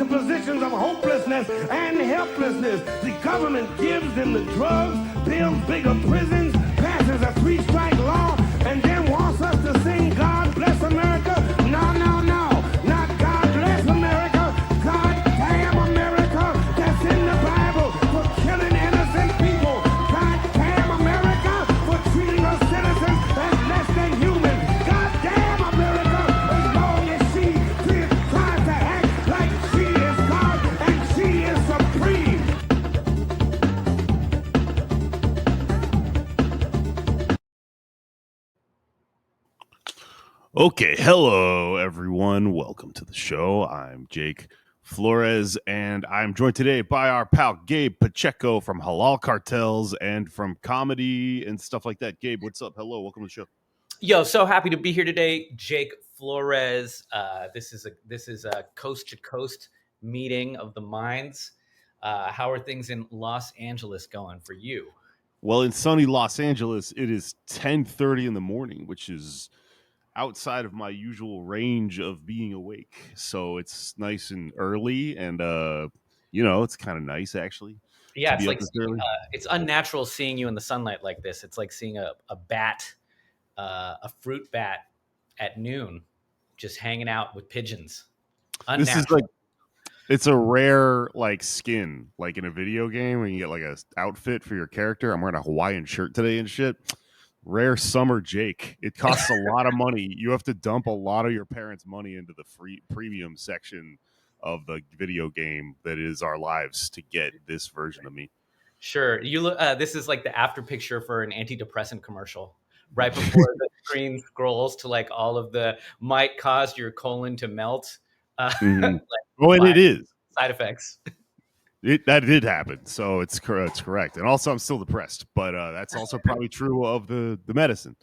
into positions of hopelessness and helplessness. The government gives them the drugs, builds bigger prisons, passes a three-strike law, and then wants us to sing God Bless America. No, no, no. Not God Bless America. God Damn America. That's in the Bible for killing innocent people. God Damn America for treating us citizens as less than human. God damn America as long as she tries to act like she is God and she is supreme. Okay, hello everyone. Welcome to the show. I'm Jake Flores, and I'm joined today by our pal Gabe Pacheco from Halal Cartels and from comedy and stuff like that. Gabe, what's up? Hello, welcome to the show. Yo, so happy to be here today, Jake Flores. This is a coast to coast meeting of the minds. How are things in Los Angeles going for you? Well, in sunny Los Angeles, it is 10:30 in the morning, which is outside of my usual range of being awake. So it's nice and early, and it's kind of nice actually to Yeah, it's be up like this early. it's unnatural seeing you in the sunlight like this. It's like seeing a bat, a fruit bat at noon, just hanging out with pigeons. This is Unnatural. it's a rare like skin, like in a video game when you get like a outfit for your character. I'm wearing a Hawaiian shirt today and shit. Rare summer Jake. It costs a lot of money. You have to dump a lot of your parents' money into the free premium section of the video game that is our lives to get this version of me. Sure. You look. This is like the after picture for an antidepressant commercial. Right before the screen scrolls to like all of the might cause your colon to melt, Mm-hmm. like And it is. side effects. That did happen, so it's correct. And also, I'm still depressed, but that's also probably true of the medicine.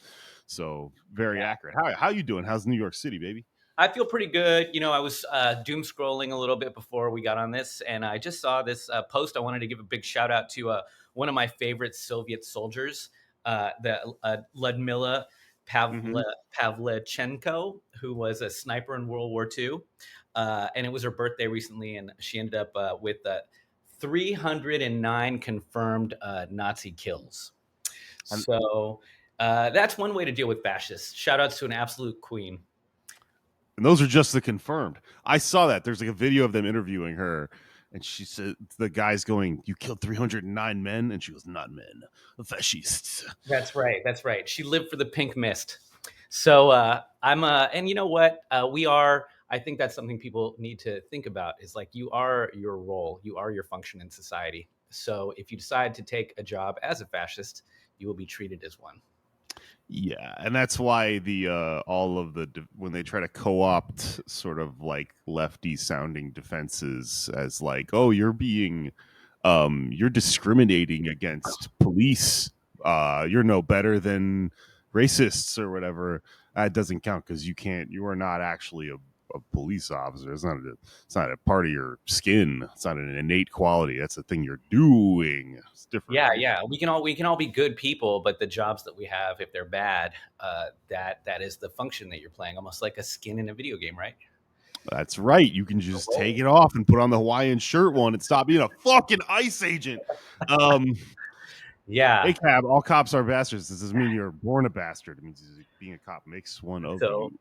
So very accurate. How you doing? How's New York City, baby? I feel pretty good. You know, I was doom scrolling a little bit before we got on this, and I just saw this post. I wanted to give a big shout out to one of my favorite Soviet soldiers, Ludmila Pavlichenko, who was a sniper in World War II. And it was her birthday recently, and she ended up with 309 confirmed Nazi kills. So that's one way to deal with fascists. Shout outs to an absolute queen. And those are just the confirmed. I saw that. There's like a video of them interviewing her, and she said the guy's going, "You killed 309 men," and she goes, "Not men, fascists." That's right. That's right. She lived for the pink mist. So and you know what? We are. I think that's something people need to think about. Is like you are your role, you are your function in society. So if you decide to take a job as a fascist, you will be treated as one. Yeah, and that's why the all of the when they try to co-opt sort of like lefty sounding defenses as like, oh, you're discriminating against police, you're no better than racists or whatever. That doesn't count because you are not actually a police officer. It's not a part of your skin. It's not an innate quality. That's the thing you're doing. It's different. Yeah. We can all be good people, but the jobs that we have, if they're bad, that is the function that you're playing, almost like a skin in a video game, right? That's right. You can just take it off and put on the Hawaiian shirt one and stop being a fucking ICE agent. Yeah. Hey, Cab, all cops are bastards. Does this mean you're born a bastard? It means being a cop makes one of you.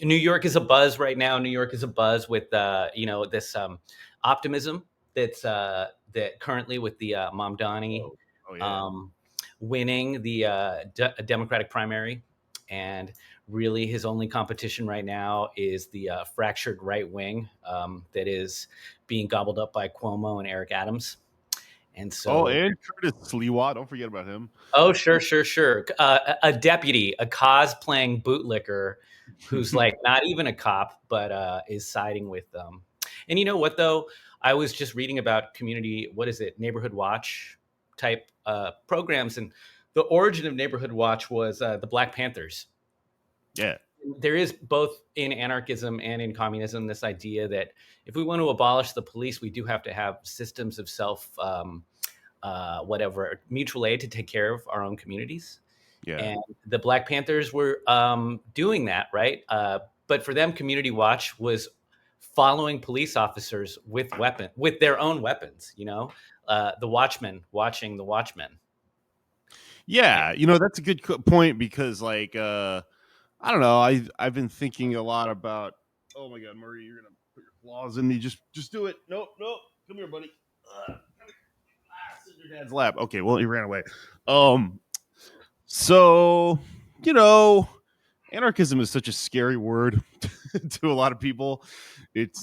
New York is a buzz right now. New York is a buzz with this optimism that currently with the Mamdani winning the Democratic primary, and really his only competition right now is the fractured right wing that is being gobbled up by Cuomo and Eric Adams. And so, and Curtis Sliwa, don't forget about him. Oh, sure. A deputy, a cosplaying bootlicker who's like not even a cop, but is siding with them. And you know what, though? I was just reading about Neighborhood Watch type programs. And the origin of Neighborhood Watch was the Black Panthers. Yeah. There is both in anarchism and in communism this idea that if we want to abolish the police, we do have to have systems of mutual aid to take care of our own communities. Yeah. And the Black Panthers were doing that, right? But for them, Community Watch was following police officers with their own weapons. The watchmen watching the watchmen. Yeah, that's a good point because like I don't know, I've been thinking a lot about. Oh my God, Murray, you're gonna put your claws in me. Just do it. Nope. Come here, buddy. Sit in your dad's lap. Okay, well, he ran away. So anarchism is such a scary word to a lot of people. It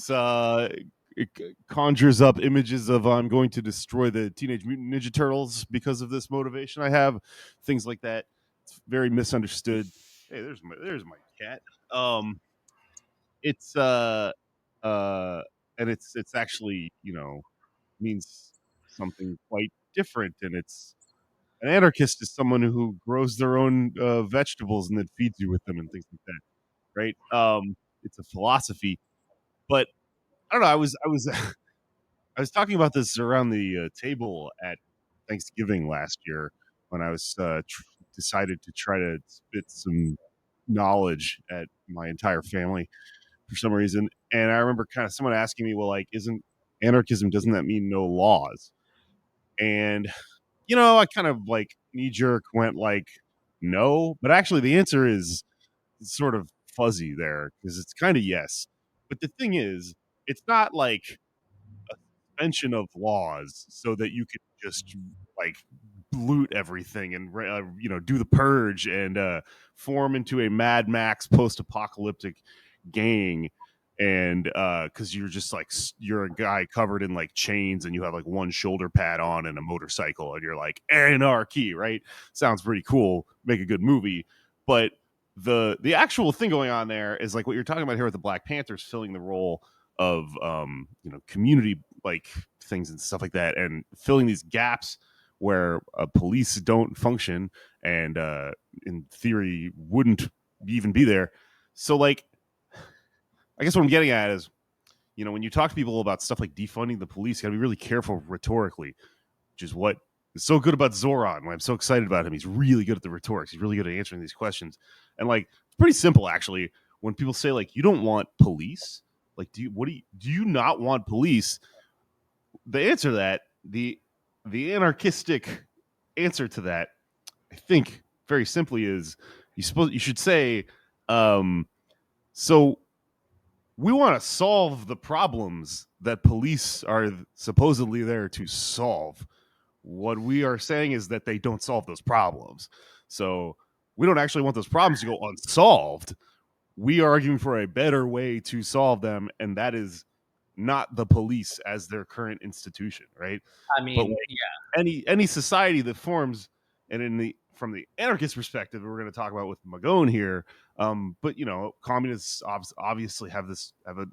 conjures up images of I'm going to destroy the Teenage Mutant Ninja Turtles because of this motivation I have, things like that. It's very misunderstood. Hey, there's my cat. It's and it's actually means something quite different, and it's an anarchist is someone who grows their own vegetables and then feeds you with them and things like that, right? It's a philosophy, but I don't know. I was I was talking about this around the table at Thanksgiving last year when I was decided to try to spit some knowledge at my entire family for some reason, and I remember kind of someone asking me, "Well, like, isn't anarchism doesn't that mean no laws?" And I kind of like knee jerk went like, no, but actually the answer is sort of fuzzy there because it's kind of yes. But the thing is, it's not like suspension of laws so that you can just like loot everything and do the purge and form into a Mad Max post-apocalyptic gang, and because you're just like you're a guy covered in like chains and you have like one shoulder pad on and a motorcycle and you're like anarchy, right? Sounds pretty cool, make a good movie. But the actual thing going on there is like what you're talking about here with the Black Panthers filling the role of community like things and stuff like that, and filling these gaps where police don't function and in theory wouldn't even be there. So like I guess what I'm getting at is, when you talk to people about stuff like defunding the police, you got to be really careful rhetorically, which is what is so good about Zoran. Why I'm so excited about him. He's really good at the rhetorics. He's really good at answering these questions. And like, it's pretty simple actually. When people say like, you don't want police, like, do you not want police? The answer to that, the anarchistic answer to that, I think very simply is you should say, so we want to solve the problems that police are supposedly there to solve. What we are saying is that they don't solve those problems. So we don't actually want those problems to go unsolved. We are arguing for a better way to solve them, and that is not the police as their current institution, right? I mean, But like any society that forms, and from the anarchist perspective, we're going to talk about with Magone here. But communists obviously have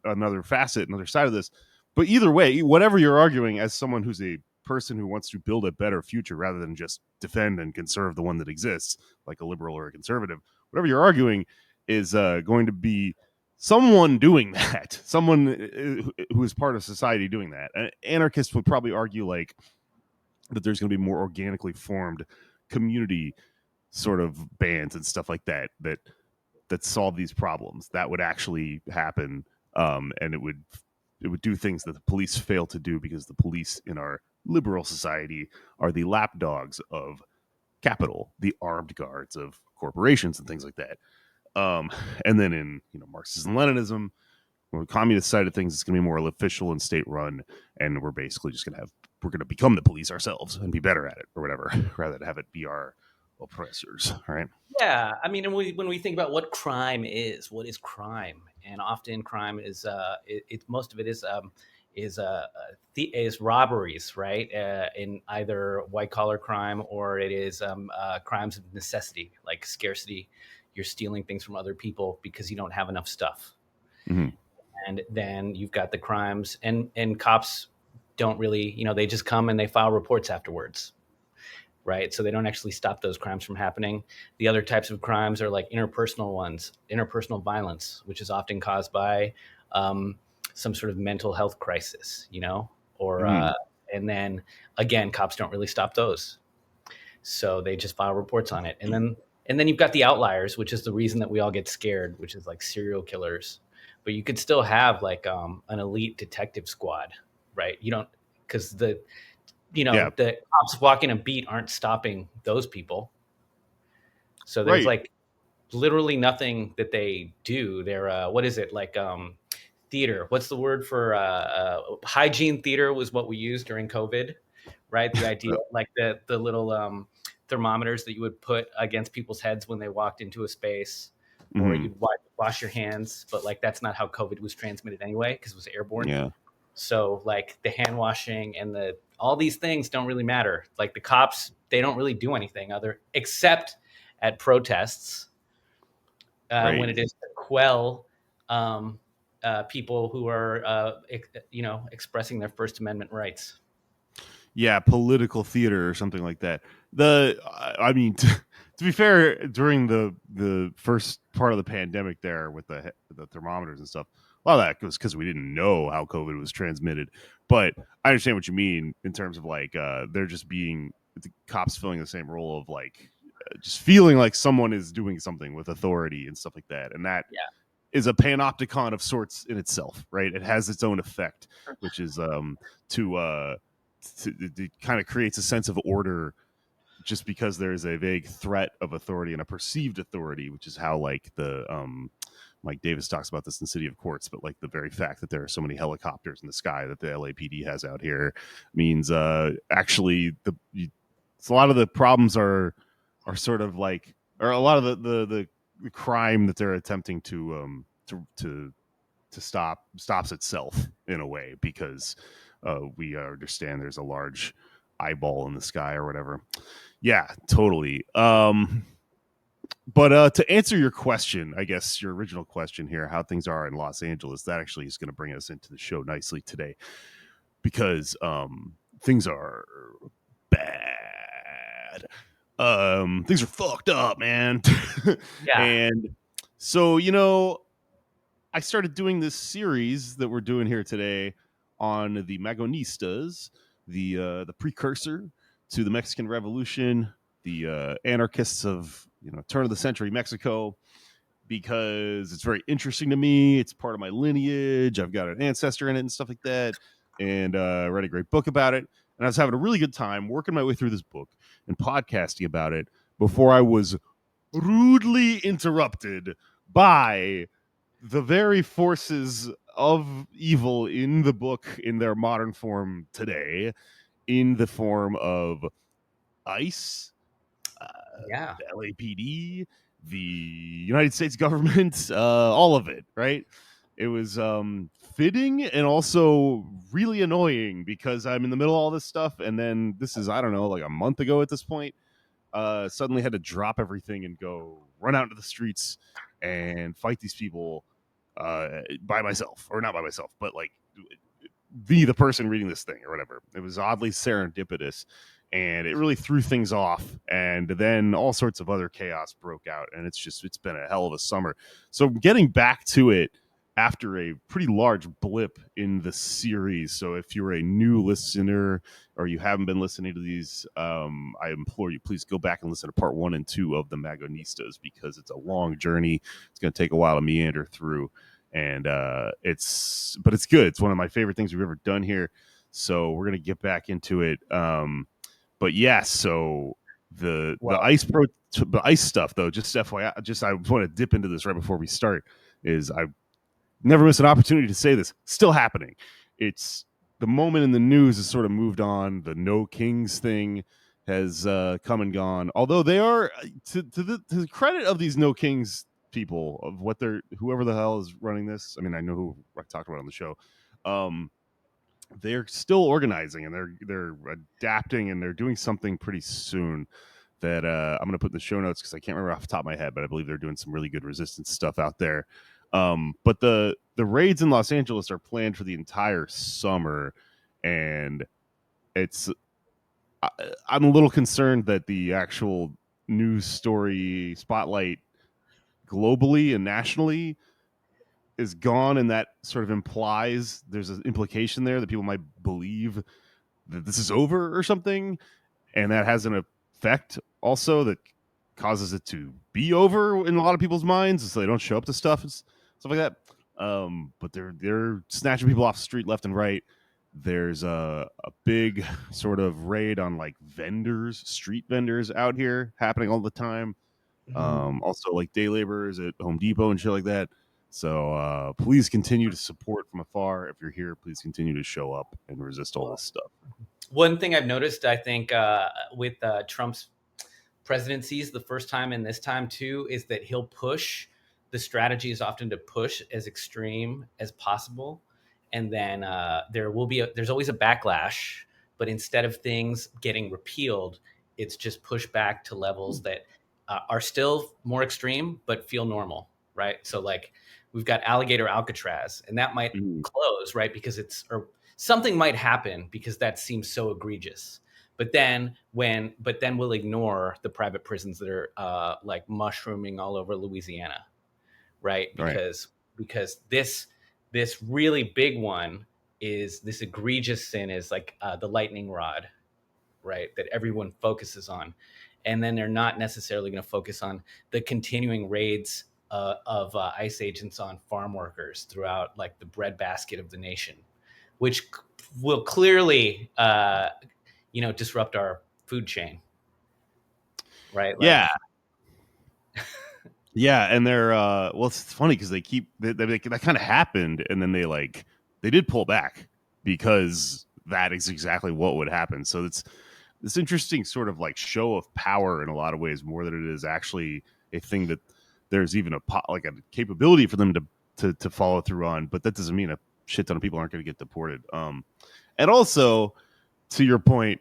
another facet, another side of this. But either way, whatever you're arguing, as someone who's a person who wants to build a better future rather than just defend and conserve the one that exists, like a liberal or a conservative, whatever you're arguing is going to be someone doing that, someone who is part of society doing that. An anarchist would probably argue like that there's going to be more organically formed community sort of bands and stuff like that solve these problems. That would actually happen, and it would do things that the police fail to do because the police in our liberal society are the lapdogs of capital, the armed guards of corporations and things like that. And then in Marxism and Leninism, on the communist side of things, it's going to be more official and state run, and we're basically just going to become the police ourselves and be better at it or whatever, rather than have it be our oppressors, right? Yeah, I mean, and when we think about what what is crime? And often crime is most of it is robberies, right? In either white collar crime or it is crimes of necessity, like scarcity. You're stealing things from other people because you don't have enough stuff. Mm-hmm. And then you've got the crimes, and cops don't really, they just come and they file reports afterwards. Right. So they don't actually stop those crimes from happening. The other types of crimes are like interpersonal ones, interpersonal violence, which is often caused by some sort of mental health crisis, or and then again, cops don't really stop those. So they just file reports on it. And then you've got the outliers, which is the reason that we all get scared, which is like serial killers, but you could still have like an elite detective squad, right? You don't, because the Yeah, the cops walking a beat aren't stopping those people. So there's right. like literally nothing that they do. They're what is it like theater? What's the word for hygiene theater was what we used during COVID, right? The idea like the little thermometers that you would put against people's heads when they walked into a space, or Mhm. you'd wash your hands, but like that's not how COVID was transmitted anyway because it was airborne. Yeah. So like the hand washing and the all these things don't really matter. Like the cops, they don't really do anything other except at protests when Right. it is to quell people who are expressing their First Amendment rights. Yeah, political theater or something like that. I mean, to be fair, during the first part of the pandemic, there with the thermometers and stuff, a lot of that was because we didn't know how COVID was transmitted. But I understand what you mean in terms of like they're just being the cops filling the same role of like just feeling like someone is doing something with authority and stuff like that, and that Yeah. is a panopticon of sorts in itself, right? It has its own effect, which is to it kind of creates a sense of order just because there is a vague threat of authority and a perceived authority, which is how like the Mike Davis talks about this in City of Courts, but like the very fact that there are so many helicopters in the sky that the LAPD has out here means actually it's a lot of the problems are sort of like, or a lot of the crime that they're attempting to stop stops itself in a way because we understand there's a large eyeball in the sky or whatever. Yeah, totally. But to answer your question, I guess your original question here, how things are in Los Angeles, that actually is going to bring us into the show nicely today because things are bad. Things are fucked up, man. Yeah. And so, I started doing this series that we're doing here today on the Magonistas, the precursor to the Mexican Revolution, the anarchists of turn of the century Mexico, because it's very interesting to me. It's part of my lineage. I've got an ancestor in it and stuff like that, and I read a great book about it. And I was having a really good time working my way through this book and podcasting about it before I was rudely interrupted by the very forces of evil in the book in their modern form today, in the form of ICE, uh, Yeah. the LAPD, the United States government, all of it, right? It was fitting and also really annoying because I'm in the middle of all this stuff. And then this is, I don't know, like a month ago at this point, suddenly had to drop everything and go run out into the streets and fight these people by myself, or not by myself, but like be the person reading this thing or whatever. It was oddly serendipitous, and it really threw things off. And then all sorts of other chaos broke out, and it's been a hell of a summer. So getting back to it after a pretty large blip in the series. So if you're a new listener or you haven't been listening to these, I implore you, please go back and listen to part 1 and 2 of the Magonistas, because it's a long journey. It's going to take a while to meander through, and it's good. It's one of my favorite things we've ever done here. So we're going to get back into it. But yeah, so the ice stuff though, just FYI, I want to dip into this right before we start, is I never miss an opportunity to say this. Still happening. It's the moment in the news has sort of moved on. The No Kings thing has come and gone. Although they are, to the credit of these No Kings people, of what they're, whoever the hell is running this. I mean, I know who I talked about on the show. They're still organizing, and they're adapting, and they're doing something pretty soon that I'm going to put in the show notes because I can't remember off the top of my head, but I believe they're doing some really good resistance stuff out there. But the raids in Los Angeles are planned for the entire summer, and it's I'm a little concerned that the actual news story spotlight globally and nationally is gone, and that sort of implies there's an implication there that people might believe that this is over or something, and that has an effect also that causes it to be over in a lot of people's minds, so they don't show up to stuff like that. But they're snatching people off the street left and right. There's a big sort of raid on like street vendors out here happening all the time. Also like day laborers at Home Depot and shit like that. So please continue to support from afar. If you're here, please continue to show up and resist all this stuff. One thing I've noticed, I think, with Trump's presidencies, the first time and this time too, is that he'll push. The strategy is often to push as extreme as possible, and then there's always a backlash. But instead of things getting repealed, it's just pushed back to levels that are still more extreme but feel normal, right? So like we've got Alligator Alcatraz, and that might close, right? Because or something might happen because that seems so egregious. But then we'll ignore the private prisons that are like mushrooming all over Louisiana, right? Because this really big one is this egregious sin is like the lightning rod, right? That everyone focuses on, and then they're not necessarily going to focus on the continuing raids of ICE agents on farm workers throughout like the breadbasket of the nation, which will clearly disrupt our food chain, right? Like, yeah. Yeah, and they're well, it's funny because that kind of happened, and then they did pull back because that is exactly what would happen. So it's this interesting sort of like show of power in a lot of ways, more than it is actually a thing that there's even a capability for them to follow through on. But that doesn't mean a shit ton of people aren't going to get deported. And also, to your point,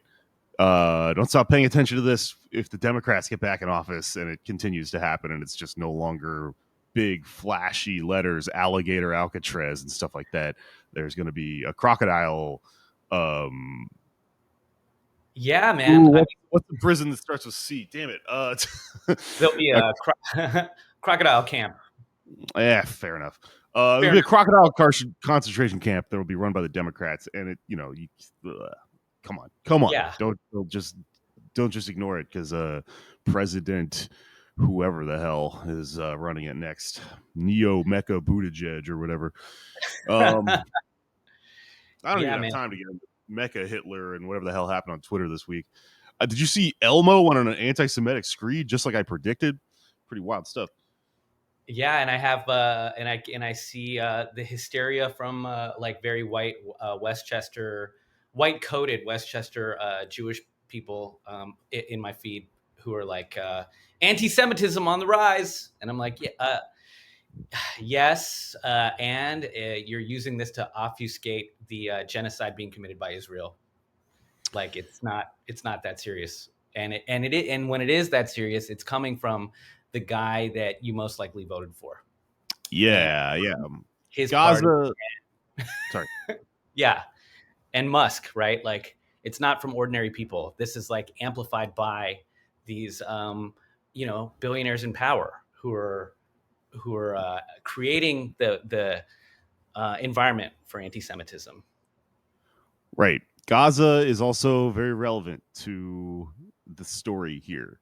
don't stop paying attention to this if the Democrats get back in office and it continues to happen and it's just no longer big flashy letters, Alligator Alcatraz and stuff like that. There's going to be a crocodile. Yeah, man. What's the prison that starts with C? Damn it. There'll be a crocodile camp. Yeah, fair enough. There'll be a crocodile concentration camp that will be run by the Democrats, and it, come on. Yeah. Don't just ignore it because President whoever the hell is running it next, Neo Mecha Buttigieg or whatever. I don't even have time to get into Mecha Hitler and whatever the hell happened on Twitter this week. Did you see Elmo on an anti-Semitic screed just like I predicted? Pretty wild stuff. Yeah, and I have I see the hysteria from like very white white-coated Westchester Jewish people in my feed who are like anti-Semitism on the rise, and I'm like, yeah, yes, and you're using this to obfuscate the genocide being committed by Israel. Like it's not that serious, and when it is that serious, it's coming from the guy that you most likely voted for. Yeah. His Gaza. Sorry. Yeah. And Musk, right? Like it's not from ordinary people. This is like amplified by these, billionaires in power who are creating the environment for anti-Semitism. Right. Gaza is also very relevant to the story here.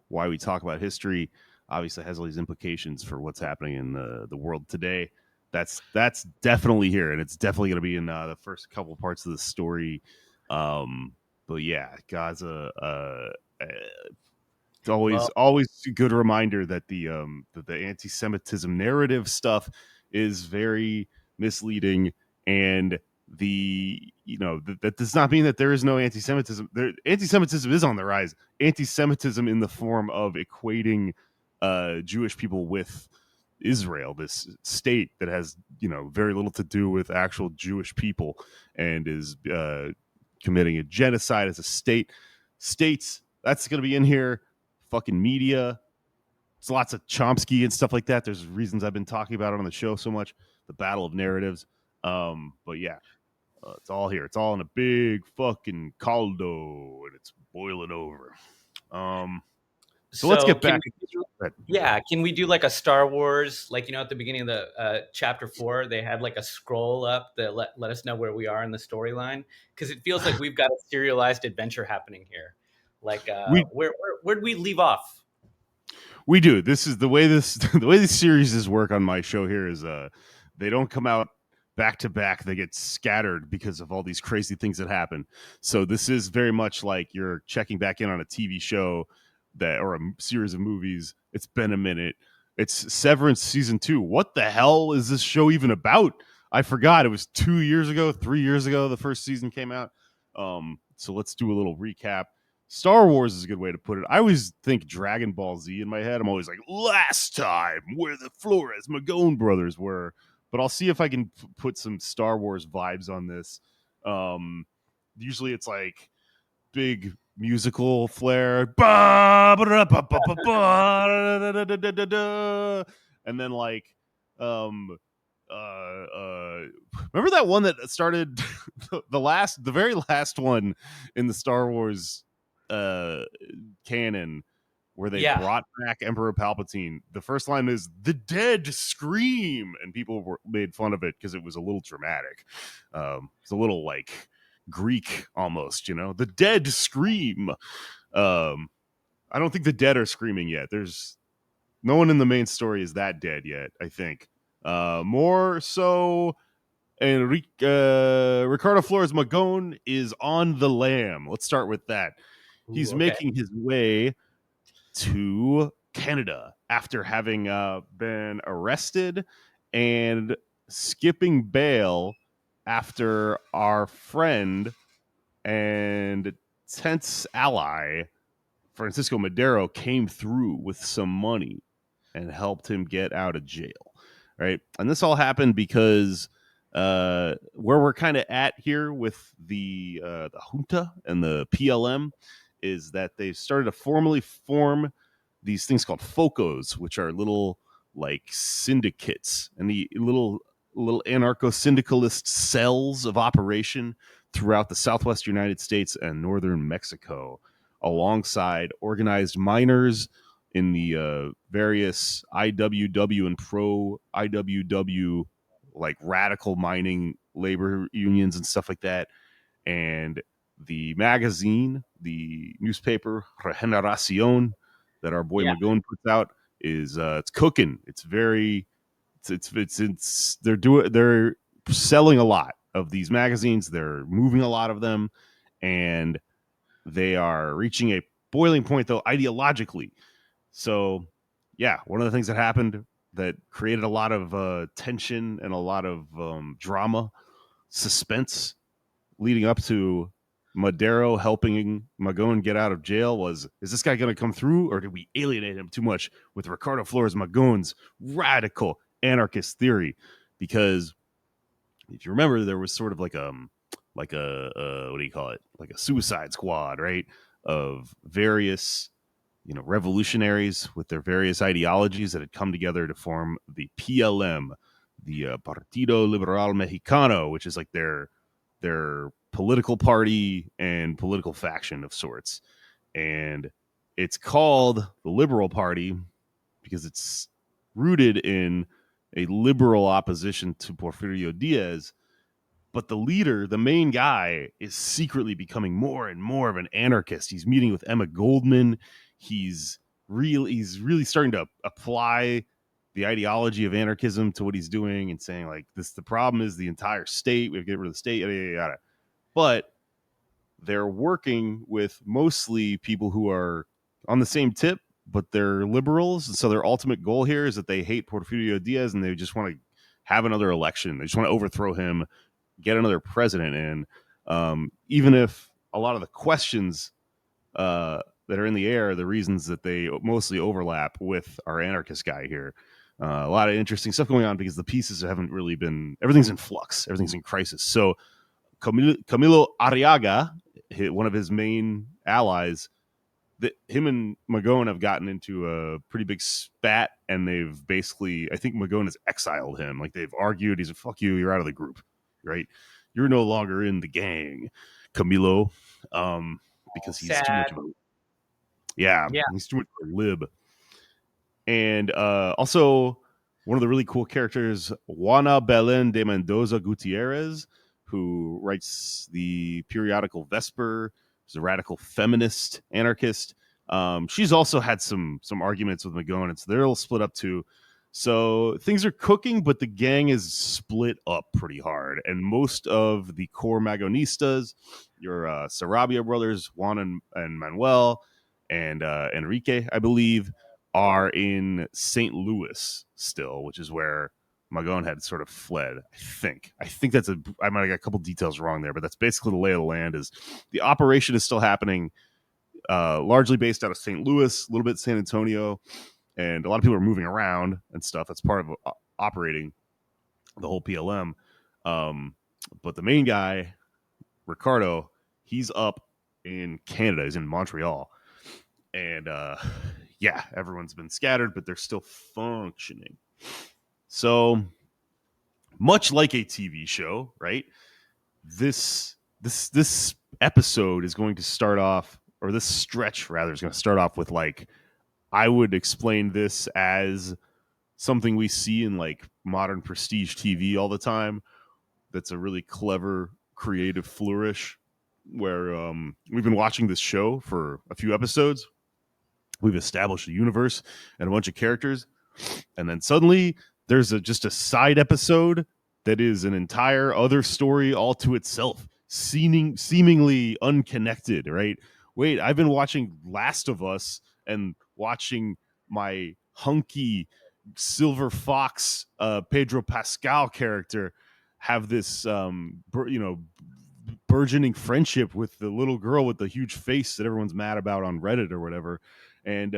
Why we talk about history obviously has all these implications for what's happening in the world today. That's definitely here, and it's definitely going to be in the first couple parts of the story. But yeah, Gaza. It's always a good reminder that the anti-Semitism narrative stuff is very misleading, and that does not mean that there is no anti-Semitism. Anti-Semitism is on the rise. Anti-Semitism in the form of equating Jewish people with Israel, this state that has very little to do with actual Jewish people and is committing a genocide as a states. That's going to be in here. Fucking media. There's lots of Chomsky and stuff like that. There's reasons I've been talking about it on the show so much. The battle of narratives. But yeah, it's all here. It's all in a big fucking caldo, and it's boiling over. So let's get back. Can we do like a Star Wars, like at the beginning of the chapter 4, they had like a scroll up that let us know where we are in the storyline, because it feels like we've got a serialized adventure happening here. Like where did we leave off? We do. This is the way this series work on my show here is they don't come out back to back. They get scattered because of all these crazy things that happen. So this is very much like you're checking back in on a TV show or a series of movies. It's been a minute. It's Severance season 2. What the hell is this show even about? I forgot. It was 2 years ago, 3 years ago the first season came out. So let's do a little recap. Star Wars is a good way to put it. I always think Dragon Ball Z in my head. I'm always like, last time where the Flores Magone brothers were. But I'll see if I can put some Star Wars vibes on this. Usually it's like big musical flair. And then like remember that one that started the very last one in the Star Wars canon where they brought back Emperor Palpatine. The first line is "the dead scream," and people made fun of it because it was a little dramatic. It's a little like Greek almost, the dead scream. I don't think the dead are screaming yet. There's no one in the main story is that dead yet, I think. More so, Ricardo Flores Magone is on the lam. Let's start with that. He's making his way to Canada after having been arrested and skipping bail after our friend and tense ally Francisco Madero came through with some money and helped him get out of jail, right? And this all happened because where we're kind of at here with the junta and the PLM is that they started to formally form these things called FOCOs, which are little like syndicates and the little anarcho-syndicalist cells of operation throughout the Southwest United States and Northern Mexico, alongside organized miners in the various IWW and pro IWW, like radical mining labor unions and stuff like that. And the magazine, the newspaper Regeneracion that our boy Magone puts out is it's cooking. It's very they're selling a lot of these magazines. They're moving a lot of them, and they are reaching a boiling point though ideologically. So yeah, one of the things that happened that created a lot of tension and a lot of drama, suspense leading up to Madero helping Magone get out of jail was, is this guy going to come through, or did we alienate him too much with Ricardo Flores Magone's radical anarchist theory? Because if you remember, there was sort of like a what do you call it, like a suicide squad, right, of various revolutionaries with their various ideologies that had come together to form the PLM, the Partido Liberal Mexicano, which is like their political party and political faction of sorts. And it's called the Liberal Party because it's rooted in a liberal opposition to Porfirio Diaz. But the leader, the main guy, is secretly becoming more and more of an anarchist. He's meeting with Emma Goldman. He's really starting to apply the ideology of anarchism to what he's doing and saying, like, this, the problem is the entire state. We have to get rid of the state, yada, yada, yada. But they're working with mostly people who are on the same tip, but they're liberals. And so their ultimate goal here is that they hate Porfirio Diaz and they just want to have another election. They just want to overthrow him, get another president in. Even if a lot of the questions that are in the air, the reasons that they mostly overlap with our anarchist guy here. A lot of interesting stuff going on because the pieces haven't really been, everything's in flux, everything's in crisis. So Camilo Arriaga, one of his main allies, him and Magone have gotten into a pretty big spat, and they've basically, I think Magone has exiled him. Like, they've argued, he's like, fuck you, you're out of the group, right? You're no longer in the gang, Camilo, because he's too much of a, he's too much of a lib. And also, one of the really cool characters, Juana Belén de Mendoza Gutierrez, who writes the periodical Vesper. She's a radical feminist anarchist. She's also had some arguments with Magone, and so they're all split up too. So things are cooking, but the gang is split up pretty hard. And most of the core Magonistas, your Sarabia brothers, Juan and Manuel, and Enrique, I believe, are in St. Louis still, which is where Magon had sort of fled. I think that's I might have got a couple details wrong there, but that's basically the lay of the land. Is the operation is still happening, largely based out of St. Louis, a little bit San Antonio, and a lot of people are moving around and stuff. That's part of operating the whole PLM. But the main guy, Ricardo, he's up in Canada. He's in Montreal, and yeah, everyone's been scattered, but they're still functioning. So much like a TV show, right? This episode is going to start off, or this stretch rather, is going to start off with like, I would explain this as something we see in like modern prestige TV all the time. That's a really clever, creative flourish where we've been watching this show for a few episodes. We've established a universe and a bunch of characters, and then suddenly there's just a side episode that is an entire other story all to itself, seemingly unconnected, right? Wait, I've been watching Last of Us and watching my hunky Silver Fox Pedro Pascal character have this burgeoning friendship with the little girl with the huge face that everyone's mad about on Reddit or whatever. And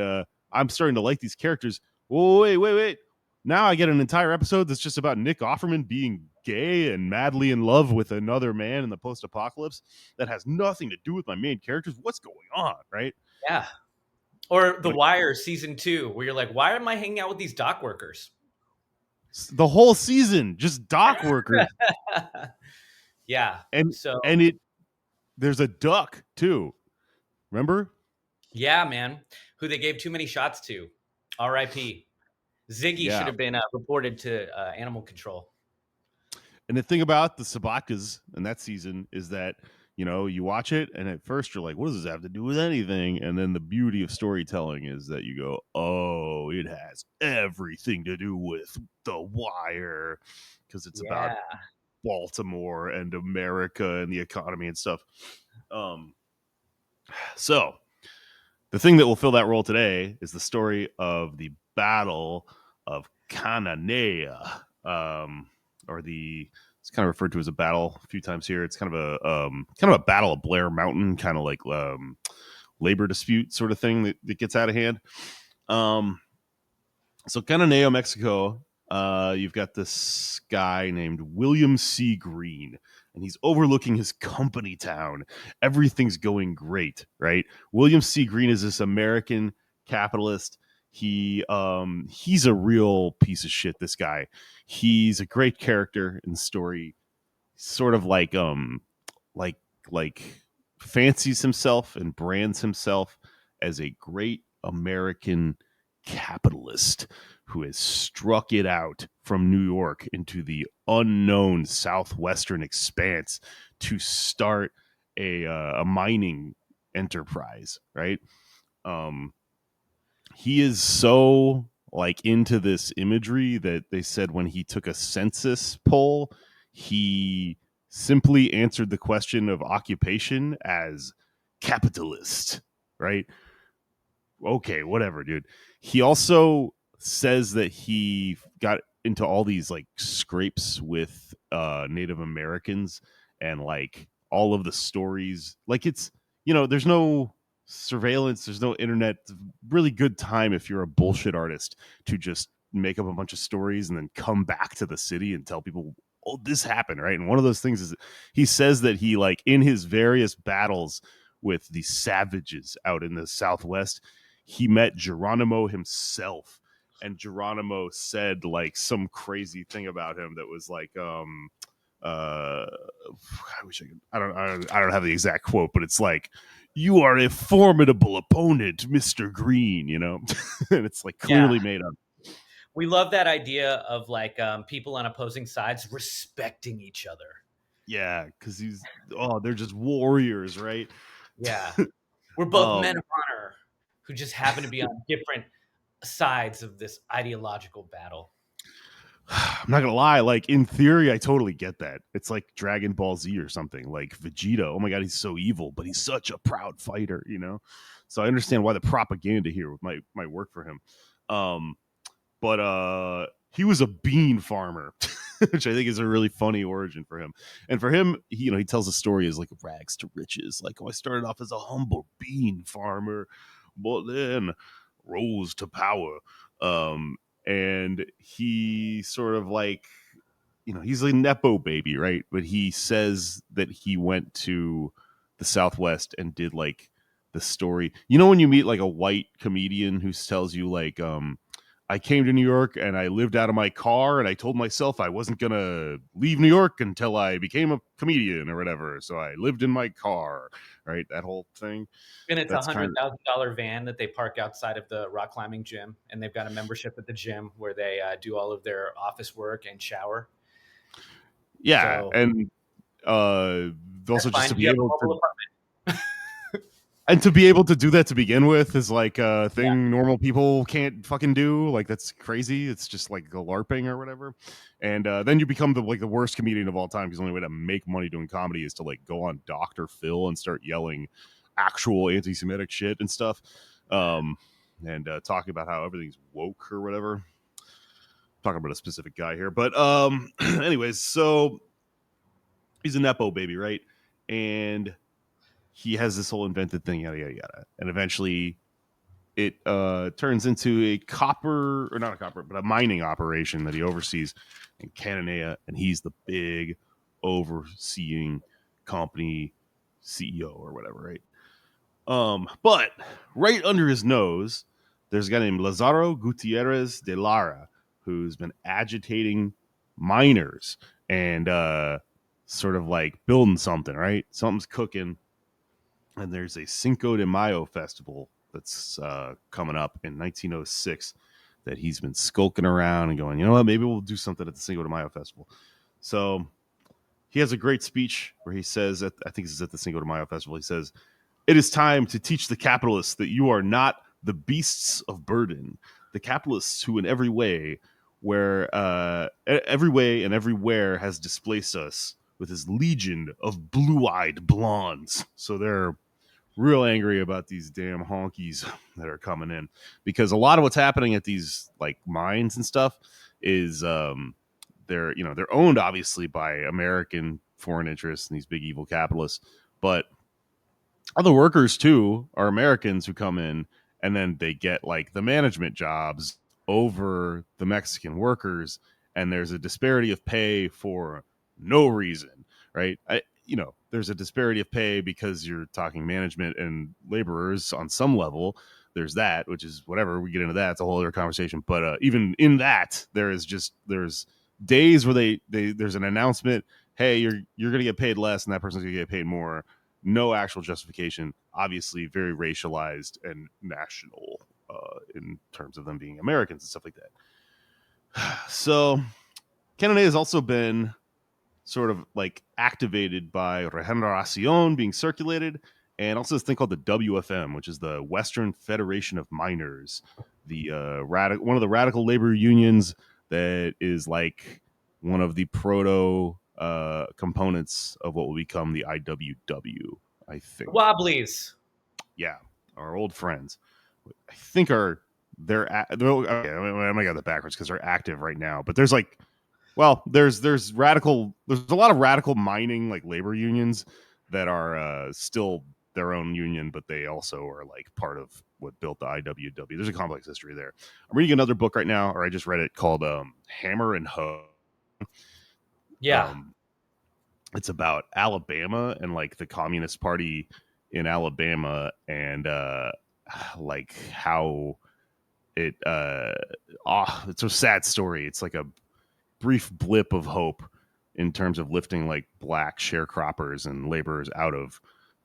I'm starting to like these characters. Whoa, wait. Now I get an entire episode that's just about Nick Offerman being gay and madly in love with another man in the post-apocalypse that has nothing to do with my main characters. What's going on, right? Yeah. Or The Wire season 2, where you're like, why am I hanging out with these dock workers? The whole season, just dock workers. Yeah. And so there's a duck too. Remember? Yeah, man. Who they gave too many shots to. R.I.P. Ziggy should have been reported to animal control. And the thing about the Sabatkas in that season is that, you watch it and at first you're like, what does this have to do with anything? And then the beauty of storytelling is that you go, oh, it has everything to do with The Wire, because it's about Baltimore and America and the economy and stuff. So the thing that will fill that role today is the story of the Battle of Cananea, or it's kind of referred to as a battle a few times here. It's kind of a battle of Blair Mountain, kind of like labor dispute sort of thing that gets out of hand. So Cananea, Mexico, you've got this guy named William C. Green, and he's overlooking his company town. Everything's going great, right? William C. Green is this American capitalist. He's a real piece of shit, this guy. He's a great character in the story. Sort of like fancies himself and brands himself as a great American capitalist who has struck it out from New York into the unknown southwestern expanse to start a mining enterprise, right? He is so like into this imagery that they said when he took a census poll, he simply answered the question of occupation as capitalist, right? Okay, whatever, dude. He also says that he got into all these like scrapes with Native Americans, and like all of the stories, like it's, there's no surveillance, there's no internet. It's a really good time if you're a bullshit artist to just make up a bunch of stories and then come back to the city and tell people, oh, this happened, right? And one of those things is he says that he, like, in his various battles with the savages out in the Southwest, he met Geronimo himself, and Geronimo said like some crazy thing about him that was like, I wish I could. I don't have the exact quote, but it's like, "You are a formidable opponent, Mr. Green," and it's like clearly made up. We love that idea of like people on opposing sides respecting each other. Yeah, because they're just warriors, right? Yeah, we're both men of honor who just happen to be on different sides of this ideological battle? I'm not gonna lie, like in theory, I totally get that. It's like Dragon Ball Z or something. Like Vegeta, oh my god, he's so evil, but he's such a proud fighter, you know. So I understand why the propaganda here might work for him. Um, but he was a bean farmer, which I think is a really funny origin for him. And for him, he tells the story as like rags to riches. Like, oh, I started off as a humble bean farmer, but then rose to power. Um, and he sort of like, he's a nepo baby, right? But he says that he went to the Southwest and did like the story. When you meet like a white comedian who tells you like, I came to New York and I lived out of my car and I told myself I wasn't going to leave New York until I became a comedian or whatever. So I lived in my car, right? That whole thing. And it's That's kind of, $100,000 van that they park outside of the rock climbing gym, and they've got a membership at the gym where they do all of their office work and shower. yeah. So And also just to you be have a able mobile to, apartment. and to be able to do that to begin with is like a thing normal people can't fucking do. Like that's crazy. It's just like a LARPing or whatever. And then you become the worst comedian of all time because the only way to make money doing comedy is to like go on Dr. Phil and start yelling actual anti-Semitic shit and stuff. And talking about how everything's woke or whatever. Talking about a specific guy here. But anyways, so he's a Nepo baby, right? And he has this whole invented thing, yada yada yada, and eventually it turns into a mining operation that he oversees in Cananea, and he's the big overseeing company CEO or whatever, right? But right under his nose, there's a guy named Lazaro Gutierrez de Lara who's been agitating miners and sort of like building something, right? Something's cooking. And there's a Cinco de Mayo festival that's coming up in 1906 that he's been skulking around and going, you know what, maybe we'll do something at the Cinco de Mayo festival. So he has a great speech where he says, I think this is at the Cinco de Mayo festival, he says, "It is time to teach the capitalists that you are not the beasts of burden, the capitalists who in every way and everywhere has displaced us with his legion of blue-eyed blondes." So they're real angry about these damn honkies that are coming in, because a lot of what's happening at these like mines and stuff is they're owned obviously by American foreign interests and these big evil capitalists, but other workers too are Americans who come in, and then they get like the management jobs over the Mexican workers, and there's a disparity of pay for no reason, right? There's a disparity of pay because you're talking management and laborers on some level. There's that, which is whatever. We get into that. It's a whole other conversation. But even in that, there's days where there's an announcement, hey, you're going to get paid less, and that person's going to get paid more. No actual justification. Obviously, very racialized and national in terms of them being Americans and stuff like that. So, Canada has also been sort of like activated by regeneración being circulated, and also this thing called the WFM, which is the Western Federation of Miners, the one of the radical labor unions that is like one of the proto components of what will become the IWW, I think. Wobblies. Yeah, our old friends. I think they're okay, I might get that backwards because they're active right now, but there's like, well, there's a lot of radical mining like labor unions that are still their own union, but they also are like part of what built the IWW. There's a complex history there. I'm reading another book right now, or I just read it, called Hammer and Hoe. Yeah. It's about Alabama and like the Communist Party in Alabama, and like how it's a sad story. It's like a brief blip of hope in terms of lifting like black sharecroppers and laborers out of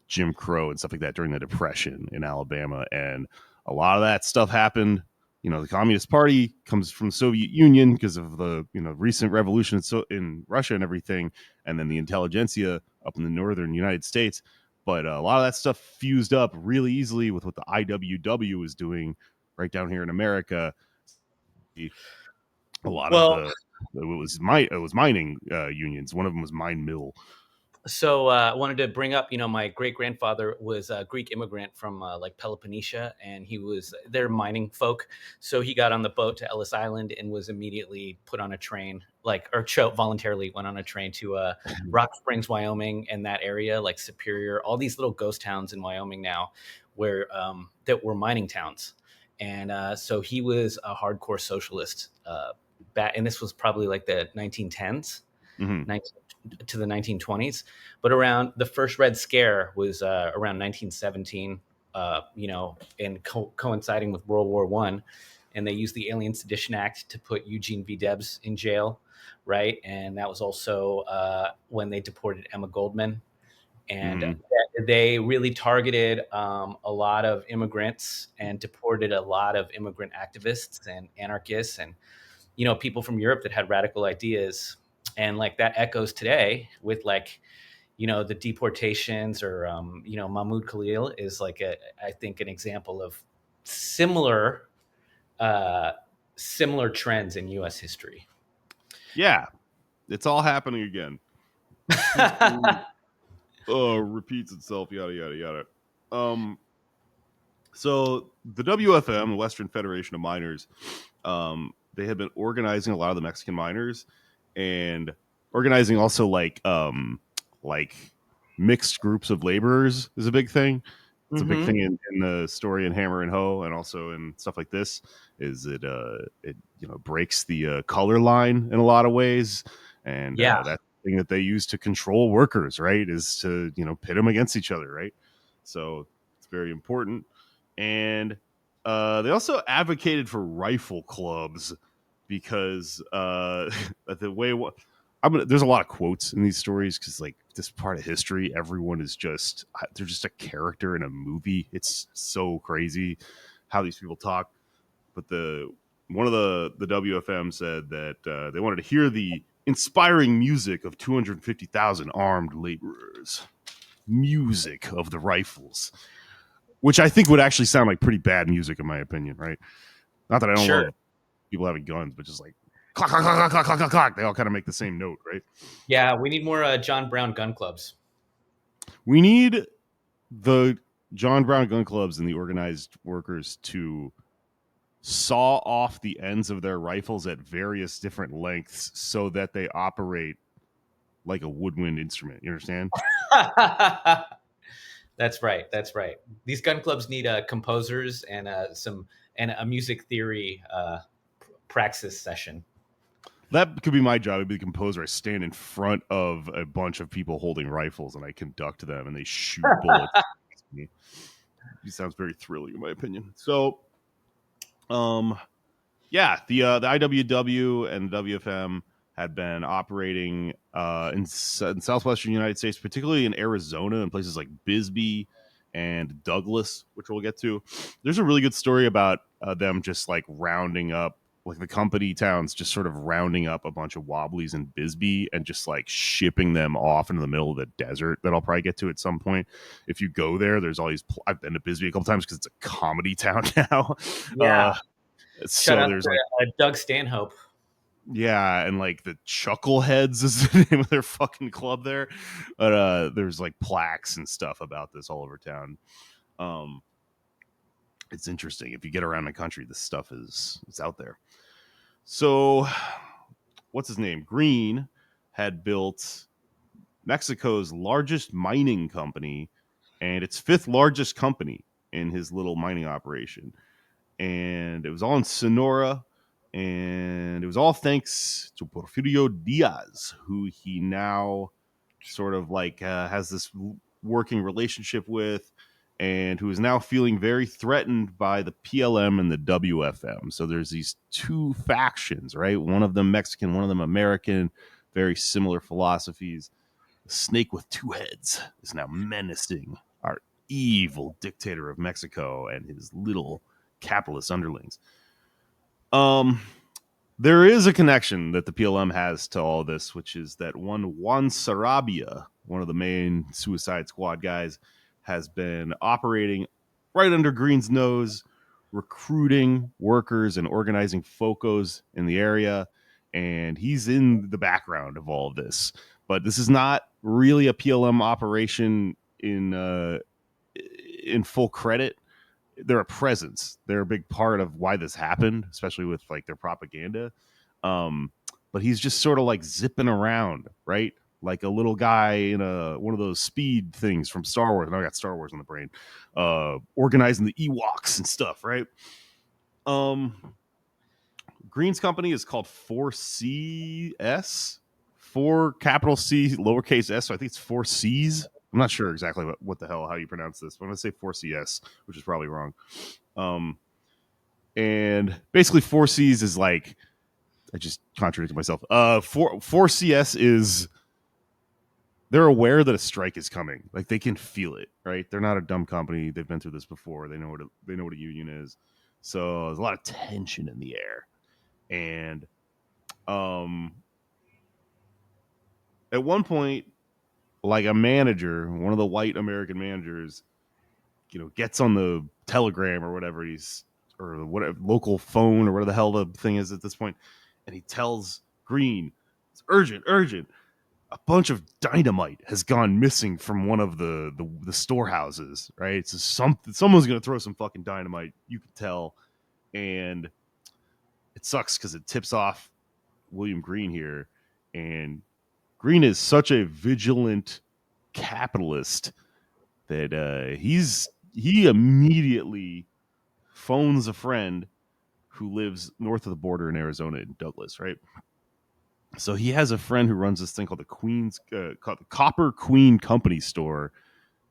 Jim Crow and stuff like that during the Depression in Alabama. And a lot of that stuff happened. The Communist Party comes from the Soviet Union because of the recent revolution in Russia and everything, and then the intelligentsia up in the northern United States. But a lot of that stuff fused up really easily with what the IWW was doing right down here in America, a lot of Well, it was mining unions. One of them was Mine Mill. so I wanted to bring up, my great grandfather was a Greek immigrant from like Peloponnesia, and they're mining folk. So he got on the boat to Ellis Island and was immediately put on a train, voluntarily went on a train to Rock Springs, Wyoming, and that area, like Superior, all these little ghost towns in Wyoming now, where that were mining towns. And so he was a hardcore socialist back, and this was probably like the 1910s. Mm-hmm. 19, to the 1920s, but around the first Red Scare was around 1917, and coinciding with World War I, and they used the Alien Sedition Act to put Eugene V. Debs in jail, right? And that was also when they deported Emma Goldman, and they really targeted a lot of immigrants and deported a lot of immigrant activists and anarchists and people from Europe that had radical ideas. And like that echoes today with like, the deportations or, Mahmoud Khalil is like I think an example of similar, similar trends in U.S. history. Yeah, it's all happening again. Repeats itself, yada yada yada. So the WFM, the Western Federation of Miners, they had been organizing a lot of the Mexican miners and organizing also like mixed groups of laborers is a big thing. It's a big thing in the story in Hammer and Hoe, and also in stuff like this. Is it breaks the color line in a lot of ways, and that thing that they use to control workers, right, is to pit them against each other, right? So it's very important. And they also advocated for rifle clubs because the way there's a lot of quotes in these stories because like this part of history, everyone is they're just a character in a movie. It's so crazy how these people talk. But one of the WFM said that they wanted to hear the inspiring music of 250,000 armed laborers, music of the rifles, which I think would actually sound like pretty bad music in my opinion, right? Not that I don't love people having guns, but just like clock, clock, clock, clock, clock, clock, clock. They all kind of make the same note, right? Yeah, we need more John Brown gun clubs. We need the John Brown gun clubs and the organized workers to saw off the ends of their rifles at various different lengths so that they operate like a woodwind instrument. You understand? That's right. That's right. These gun clubs need composers and a music theory praxis session. That could be my job. I'd be the composer. I stand in front of a bunch of people holding rifles and I conduct them and they shoot bullets. It sounds very thrilling in my opinion. So, the IWW and the WFM had been operating in southwestern United States, particularly in Arizona and places like Bisbee and Douglas, which we'll get to. There's a really good story about them just like rounding up, like the company towns just sort of rounding up a bunch of wobblies in Bisbee and just like shipping them off into the middle of the desert that I'll probably get to at some point. If you go there, there's all these, I've been to Bisbee a couple times because it's a comedy town now. Yeah. So there's to, Doug Stanhope. Yeah, and like the Chuckleheads is the name of their fucking club there. But there's like plaques and stuff about this all over town. It's interesting. If you get around the country, this stuff is out there. So what's his name? Green had built Mexico's largest mining company and its fifth largest company in his little mining operation. And it was all in Sonora. And it was all thanks to Porfirio Diaz, who he now sort of like has this working relationship with, and who is now feeling very threatened by the PLM and the WFM. So there's these two factions, right? One of them Mexican, one of them American, very similar philosophies. The snake with two heads is now menacing our evil dictator of Mexico and his little capitalist underlings. There is a connection that the PLM has to all this, which is that one Juan Sarabia, one of the main Suicide Squad guys, has been operating right under Green's nose, recruiting workers and organizing FOCOs in the area, and he's in the background of all of this. But this is not really a PLM operation in full credit. They're a presence. They're a big part of why this happened, especially with like their propaganda. But he's just sort of like zipping around, right? Like a little guy in one of those speed things from Star Wars. And I got Star Wars on the brain. Organizing the Ewoks and stuff, right? Green's company is called 4CS, 4 capital C, lowercase s. So I think it's 4 C's. I'm not sure exactly what the hell how you pronounce this, but I'm gonna say 4CS, which is probably wrong. And basically 4 C's is like, I just contradicted myself. 4CS is, they're aware that a strike is coming. Like they can feel it, right? They're not a dumb company. They've been through this before. They know what a union is. So there's a lot of tension in the air. And at one point, like a manager, one of the white American managers, gets on the telegram or whatever or whatever local phone or whatever the hell the thing is at this point, and he tells Green, it's urgent. A bunch of dynamite has gone missing from one of the storehouses, right? So someone's gonna throw some fucking dynamite, you can tell, and it sucks because it tips off William Green here, and Green is such a vigilant capitalist that he immediately phones a friend who lives north of the border in Arizona in Douglas, right? So he has a friend who runs this thing called the Copper Queen Company Store,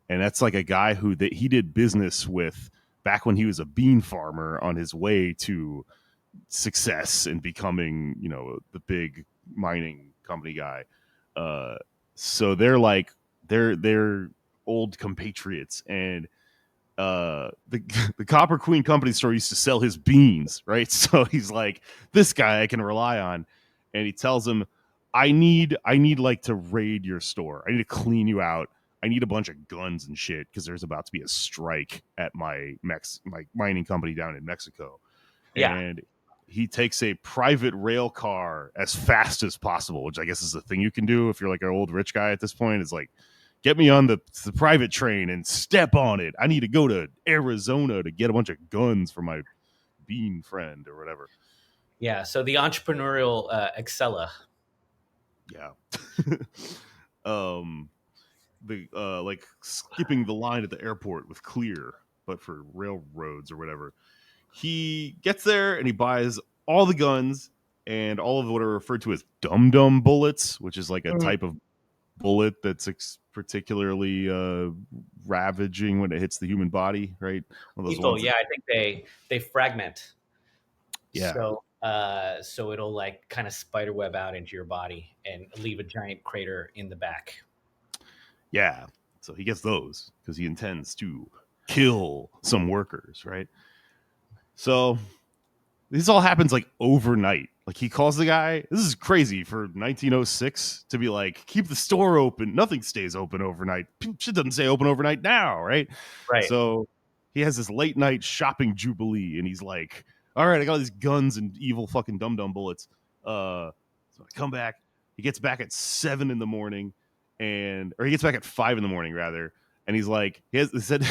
and that's like a guy who he did business with back when he was a bean farmer on his way to success and becoming, the big mining company guy. So they're old compatriots, and the Copper Queen Company Store used to sell his beans, right? So he's like, this guy I can rely on, and he tells him, I need like to raid your store. I need to clean you out. I need a bunch of guns and shit because there's about to be a strike at my mining company down in Mexico. Yeah. And he takes a private rail car as fast as possible, which I guess is the thing you can do if you're like an old rich guy at this point. Is like, get me on the private train and step on it. I need to go to Arizona to get a bunch of guns for my bean friend or whatever. Yeah. So the entrepreneurial Excella. Yeah. Like skipping the line at the airport with Clear, but for railroads or whatever. He gets there and he buys all the guns and all of what are referred to as dum-dum bullets, which is like a type of bullet that's particularly ravaging when it hits the human body, right? People, yeah, I think they fragment. Yeah. So it'll like kind of spider web out into your body and leave a giant crater in the back. Yeah. So he gets those because he intends to kill some workers, right? So this all happens like overnight. Like he calls the guy. This is crazy for 1906 to be like, keep the store open. Nothing stays open overnight. Shit doesn't stay open overnight now, right? Right. So he has this late night shopping jubilee, and he's like, all right, I got all these guns and evil fucking dum-dum bullets. So I come back. He gets back at 7 in the morning, or he gets back at 5 in the morning rather, and he's like, he said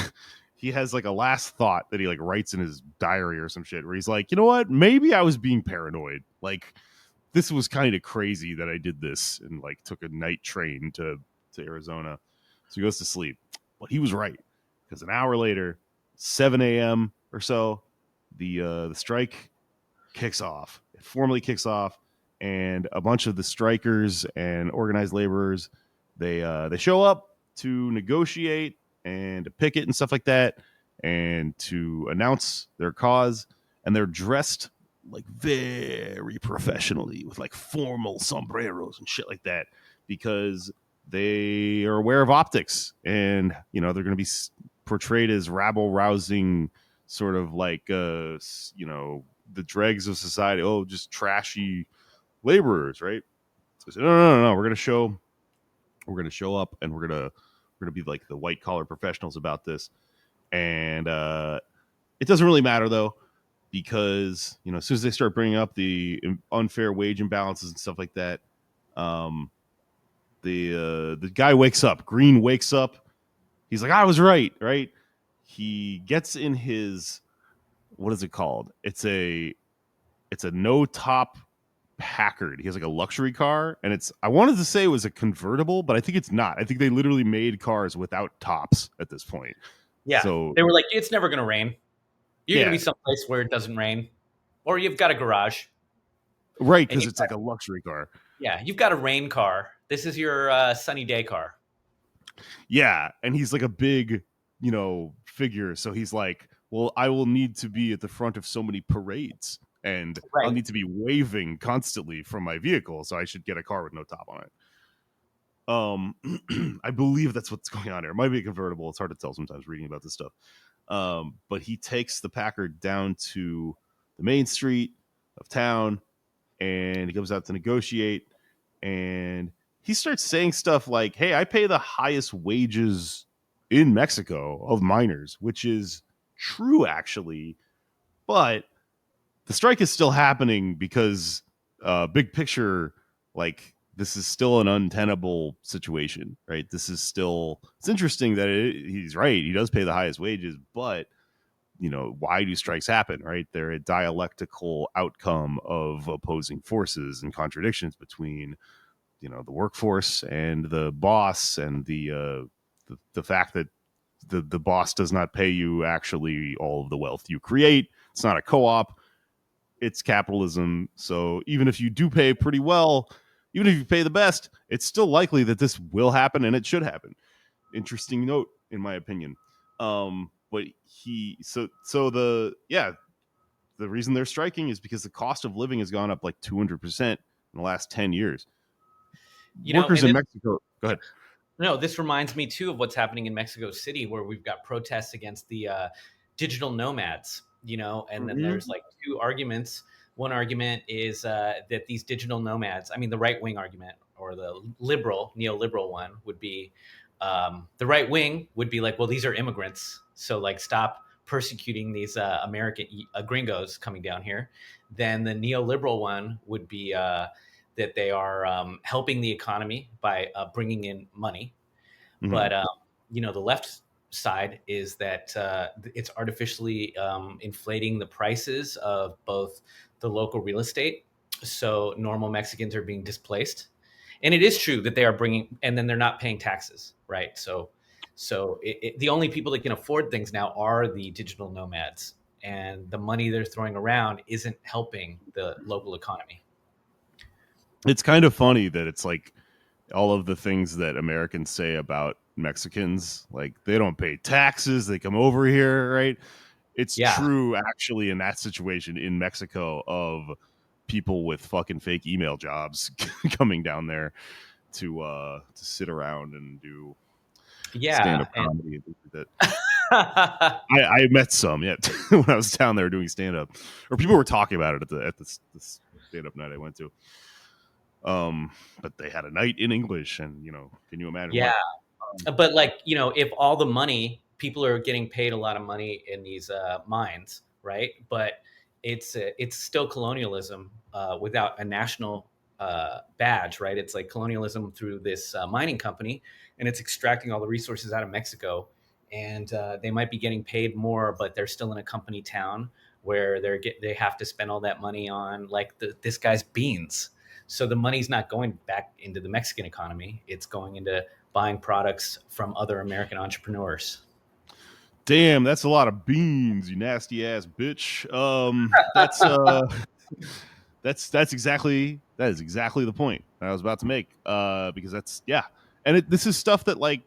he has like a last thought that he like writes in his diary or some shit where he's like, you know what? Maybe I was being paranoid. Like this was kind of crazy that I did this and like took a night train to Arizona. So he goes to sleep, but he was right because an hour later, 7 a.m. or so, the strike kicks off. It formally kicks off, and a bunch of the strikers and organized laborers they show up to negotiate and to picket and stuff like that, and to announce their cause. And they're dressed like very professionally with like formal sombreros and shit like that because they are aware of optics, and they're going to be portrayed as rabble rousing, sort of like the dregs of society. Oh, just trashy laborers, right? So they said, no, we're going to show up, and we're gonna be like the white collar professionals about this. And It doesn't really matter though, because as soon as they start bringing up the unfair wage imbalances and stuff like that, the guy wakes up. Green wakes up. He's like, I was right. Right. He gets in his, what is it called? It's a no top Packard. He has like a luxury car, and I wanted to say it was a convertible, but I think it's not. I think they literally made cars without tops at this point. Yeah. So They were like, it's never going to rain. You're going to yeah, be someplace where it doesn't rain, or you've got a garage. right, And because it's like a luxury car. Yeah, you've got a rain car. This is your sunny day car. Yeah, and he's like a big, figure. So he's like, well, I will need to be at the front of so many parades, and I'll Right. need to be waving constantly from my vehicle. So I should get a car with no top on it. I believe that's what's going on here. It might be a convertible. It's hard to tell sometimes reading about this stuff. But he takes the Packard down to the main street of town, and he comes out to negotiate, and he starts saying stuff like, hey, I pay the highest wages in Mexico of miners, which is true actually, but the strike is still happening because big picture, like, this is still an untenable situation, right? It's interesting that he's right. He does pay the highest wages, but why do strikes happen, right? They're a dialectical outcome of opposing forces and contradictions between, the workforce and the boss, and the fact that the boss does not pay you actually all of the wealth you create. It's not a co-op. It's capitalism. So even if you do pay pretty well, even if you pay the best, it's still likely that this will happen, and it should happen. Interesting note, in my opinion. But the reason they're striking is because the cost of living has gone up like 200% in the last 10 years. Workers in Mexico. Go ahead. No, this reminds me too of what's happening in Mexico City, where we've got protests against the digital nomads, and then there's like two arguments. One argument is that these digital nomads, I mean, the right wing argument, or the neoliberal one would be, the right wing would be like, well, these are immigrants, so like stop persecuting these American gringos coming down here. Then the neoliberal one would be that they are helping the economy by bringing in money. Mhm. But the left side is that it's artificially inflating the prices of both the local real estate, so normal Mexicans are being displaced. And it is true that they are bringing, and then they're not paying taxes, right? So the only people that can afford things now are the digital nomads, and the money they're throwing around isn't helping the local economy. It's kind of funny that it's like all of the things that Americans say about Mexicans, like they don't pay taxes, they come over here, right? It's true actually in that situation in Mexico of people with fucking fake email jobs coming down there to sit around and do stand-up comedy. I met some when I was down there doing stand-up, or people were talking about it at the stand-up night I went to. But they had a night in English, and can you imagine? Yeah, but like if all the money, people are getting paid a lot of money in these mines, right? But it's still colonialism without a national badge, right? It's like colonialism through this mining company, and it's extracting all the resources out of Mexico, and they might be getting paid more, but they're still in a company town where they have to spend all that money on like this guy's beans. So the money's not going back into the Mexican economy; it's going into buying products from other American entrepreneurs. Damn, that's a lot of beans, you nasty ass bitch. That is exactly the point I was about to make. Because this is stuff that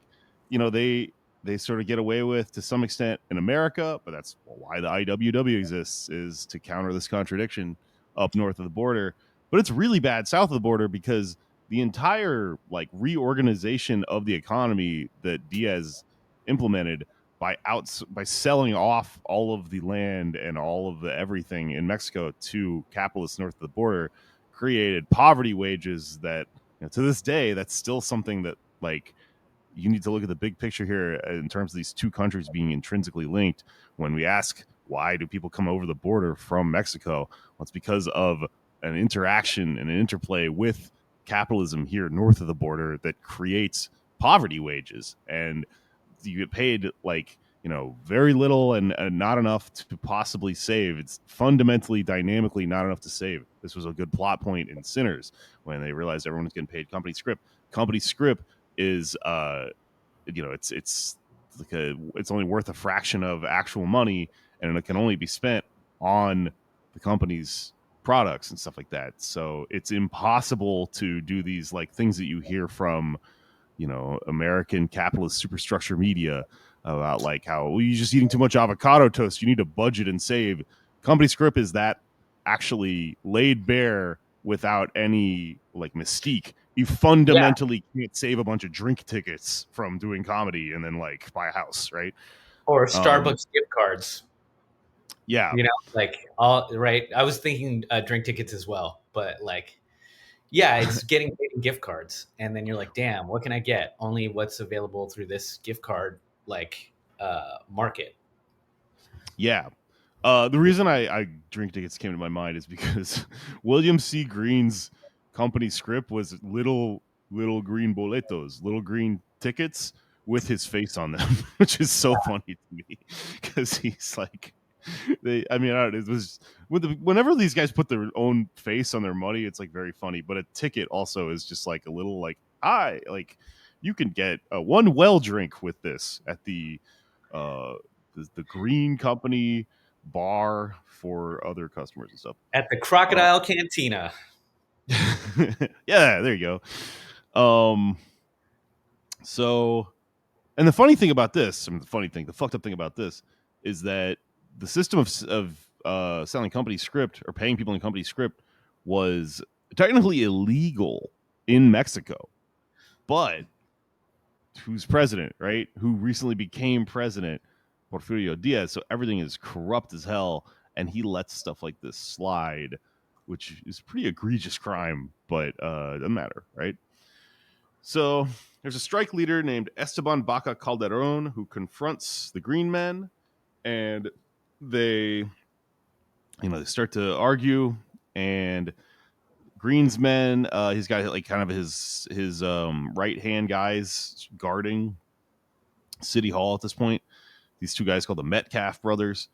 they sort of get away with to some extent in America, but that's why the IWW exists, is to counter this contradiction up north of the border. But it's really bad south of the border because the entire reorganization of the economy that Diaz implemented by selling off all of the land and all of the everything in Mexico to capitalists north of the border created poverty wages that to this day, that's still something that you need to look at the big picture here in terms of these two countries being intrinsically linked. When we ask Why do people come over the border from Mexico? Well, it's because of an interaction and an interplay with capitalism here north of the border that creates poverty wages, and you get paid like, very little and not enough to possibly save. It's fundamentally, dynamically not enough to save. This was a good plot point in Sinners when they realized everyone was getting paid company script. Company script is it's like it's only worth a fraction of actual money, and it can only be spent on the company's products and stuff like that. So it's impossible to do these like things that you hear from American capitalist superstructure media about like how, well, you're just eating too much avocado toast, you need to budget and save. Company script is that actually laid bare without any like mystique. You fundamentally can't save a bunch of drink tickets from doing comedy and then like buy a house, right? Or Starbucks gift cards. Yeah. Like all right. I was thinking drink tickets as well, but like, yeah, it's getting paid in gift cards, and then you're like, damn, what can I get? Only what's available through this gift card like market. Yeah. The reason I drink tickets came to my mind is because William C. Green's company script was little green boletos, little green tickets with his face on them, which is so funny to me because he's like, I don't know, it was whenever these guys put their own face on their money, it's like very funny. But a ticket also is just like a little like, you can get one well drink with this at uh the Green Company bar for other customers and stuff. At the Crocodile Cantina. Yeah, there you go. So, and the funny thing about this, the fucked up thing about this is that the system of selling company script or paying people in company script was technically illegal in Mexico. But who's president, right? Who recently became president? Porfirio Diaz. So everything is corrupt as hell, and he lets stuff like this slide, which is a pretty egregious crime, but doesn't matter, right? So there's a strike leader named Esteban Baca Calderon who confronts the Green Men, and they start to argue, and Green's men, he's got like kind of his right hand guys guarding City Hall at this point. These two guys called the Metcalf brothers,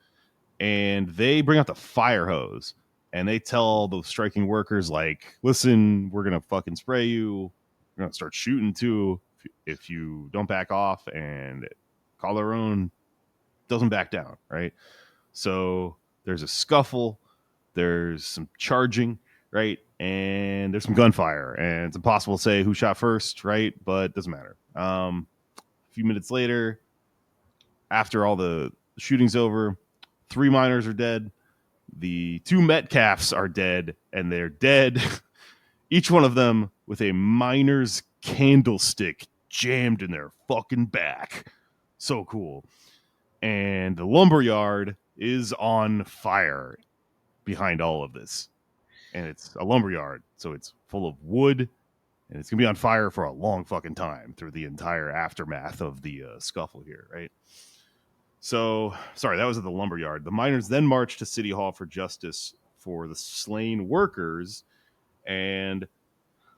and they bring out the fire hose and they tell the striking workers like, listen, we're gonna fucking spray you, we're gonna start shooting too if you don't back off. And Calderon doesn't back down, right? So there's a scuffle, there's some charging, right? And there's some gunfire, and it's impossible to say who shot first, right? But it doesn't matter. A few minutes later, after all the shooting's over, 3 miners are dead. The 2 Metcalfs are dead, and they're dead, each one of them with a miner's candlestick jammed in their fucking back. So cool. And the lumberyard is on fire behind all of this. And it's a lumberyard, so it's full of wood, and it's going to be on fire for a long fucking time through the entire aftermath of the scuffle here, right? So, sorry, that was at the lumberyard. The miners then marched to City Hall for justice for the slain workers, and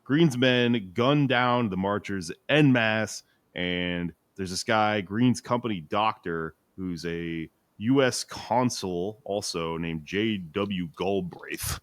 Green's men gunned down the marchers en masse. And there's this guy, Green's company doctor, who's a U.S. consul, also named J.W. Galbraith.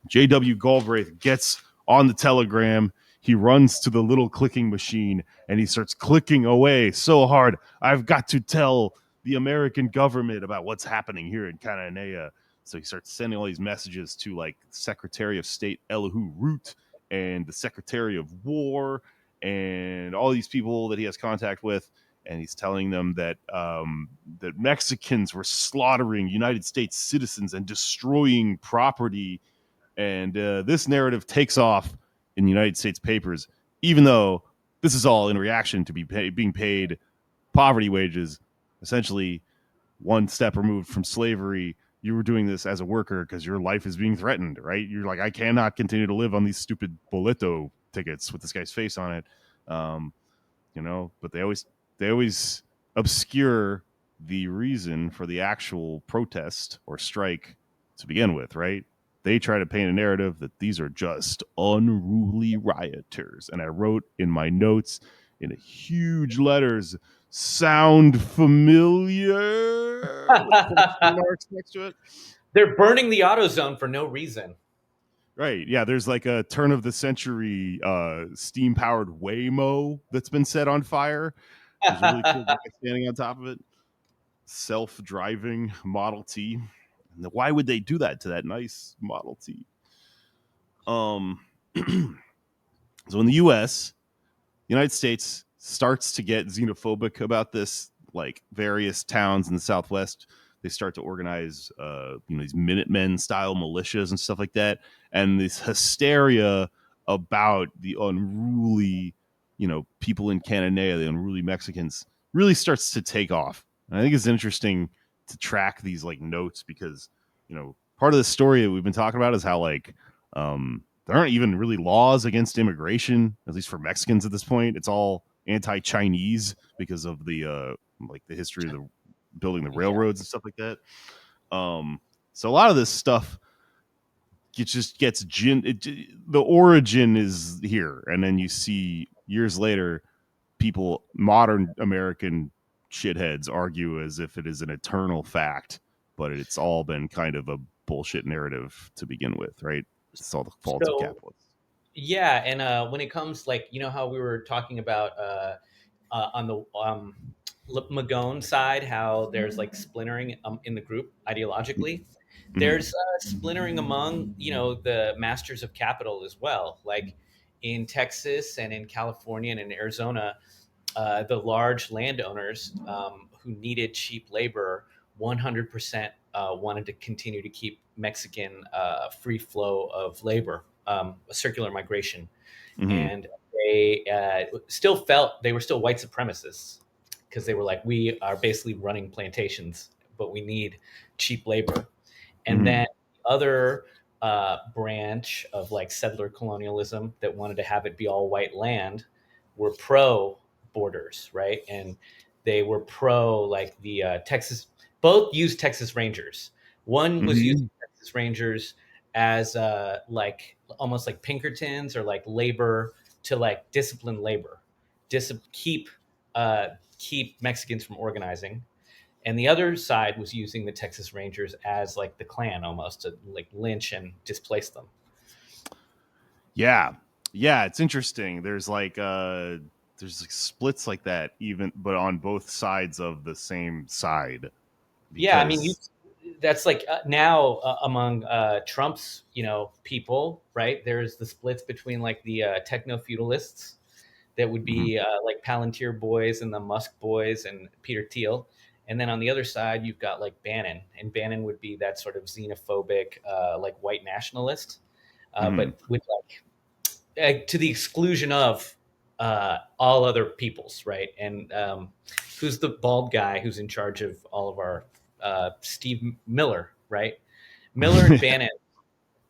J.W. Galbraith gets on the telegram. He runs to the little clicking machine, and he starts clicking away so hard. I've got to tell the American government about what's happening here in Cananea. So he starts sending all these messages to like Secretary of State Elihu Root and the Secretary of War and all these people that he has contact with. And he's telling them that that Mexicans were slaughtering United States citizens and destroying property. And this narrative takes off in the United States papers, even though this is all in reaction to being paid poverty wages, essentially one step removed from slavery. You were doing this as a worker because your life is being threatened, right? You're like, I cannot continue to live on these stupid boleto tickets with this guy's face on it. But they always obscure the reason for the actual protest or strike to begin with, right? They try to paint a narrative that these are just unruly rioters. And I wrote in my notes in huge letters, sound familiar? With question marks next to it. They're burning the AutoZone for no reason. Right. Yeah. There's like a turn of the century steam powered Waymo that's been set on fire. There's a really cool guy standing on top of it. Self driving Model T. And why would they do that to that nice Model T? So in the US, the United States starts to get xenophobic about this, like various towns in the Southwest. They start to organize, these Minutemen style militias and stuff like that. And this hysteria about the unruly, people in Cananea, the unruly Mexicans, really starts to take off. And I think it's interesting to track these like notes because, part of the story that we've been talking about is how there aren't even really laws against immigration, at least for Mexicans at this point. It's all anti-Chinese because of the the history of the building the railroads and stuff like that. So a lot of this stuff the origin is here, and then you see years later modern American shitheads argue as if it is an eternal fact, but it's all been kind of a bullshit narrative to begin with, right? It's all the fault of capitalists. Yeah, and when it comes, like, how we were talking about on the Magone side, how there's like splintering in the group ideologically. There's splintering among the masters of capital as well, like in Texas and in California and in Arizona. The large landowners who needed cheap labor 100% wanted to continue to keep Mexican free flow of labor, a circular migration. And they still felt they were still white supremacists because they were like, we are basically running plantations, but we need cheap labor. And then the other branch of like settler colonialism that wanted to have it be all white land were pro borders, right? And they were pro like the Texas. Both used Texas Rangers. One was using Texas Rangers as like almost like Pinkertons or like labor to like discipline labor, keep Mexicans from organizing. And the other side was using the Texas Rangers as like the Klan almost to like lynch and displace them. Yeah. Yeah, it's interesting. There's like splits like that even but on both sides of the same side. Yeah, I mean, that's like now among Trump's, people, right? There's the splits between like the techno feudalists that would be like Palantir boys and the Musk boys and Peter Thiel. And then on the other side, you've got like Bannon, and Bannon would be that sort of xenophobic, like white nationalist, but with like to the exclusion of all other peoples, right? And who's the bald guy who's in charge of all of our Steve Miller, right? Miller and Bannon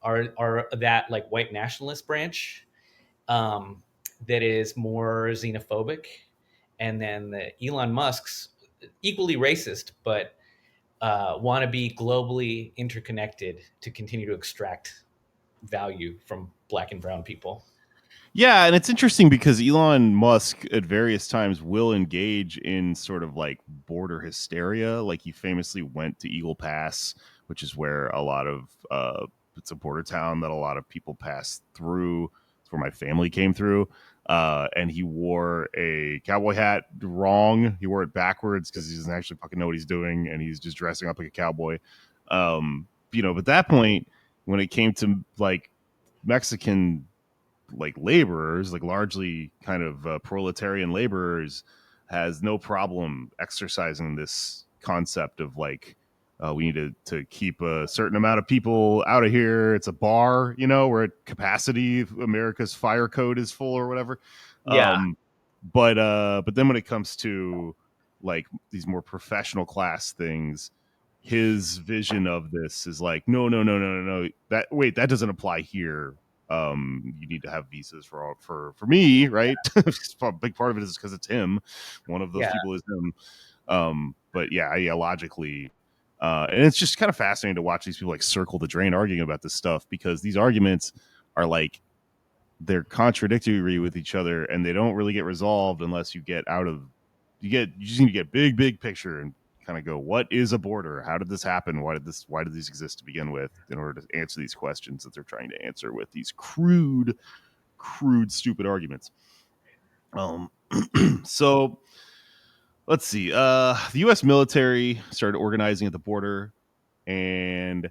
are that like white nationalist branch that is more xenophobic, and then the Elon Musk's equally racist, but want to be globally interconnected to continue to extract value from black and brown people. Yeah, and it's interesting because Elon Musk at various times will engage in sort of like border hysteria. Like he famously went to Eagle Pass, which is where a lot of it's a border town that a lot of people pass through. It's where my family came through. And he wore a cowboy hat wrong. He wore it backwards because he doesn't actually fucking know what he's doing, and he's just dressing up like a cowboy. But at that point, when it came to like Mexican like laborers, like largely kind of proletarian laborers, has no problem exercising this concept of like we need to keep a certain amount of people out of here. It's a bar, where at capacity America's fire code is full or whatever. Yeah. But then when it comes to like these more professional class things, his vision of this is like no, that doesn't apply here. You need to have visas for me, right? A big part of it is because it's him. One of those people is him. But yeah, logically, and it's just kind of fascinating to watch these people like circle the drain arguing about this stuff, because these arguments are like, they're contradictory with each other, and they don't really get resolved unless you get out of you just need to get big picture and kind of go, what is a border? How did this happen? Why did these exist to begin with, in order to answer these questions that they're trying to answer with these crude, stupid arguments. So let's see. The U.S. military started organizing at the border, and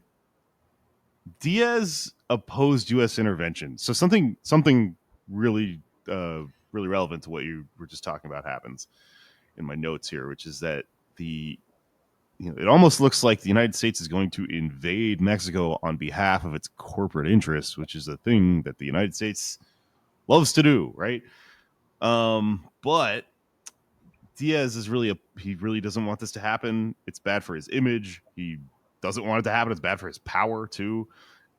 Diaz opposed U.S. intervention. So something really really relevant to what you were just talking about happens in my notes here, which is that it almost looks like the United States is going to invade Mexico on behalf of its corporate interests, which is a thing that the United States loves to do, right? But Diaz is he really doesn't want this to happen. It's bad for his image. He doesn't want it to happen. It's bad for his power too.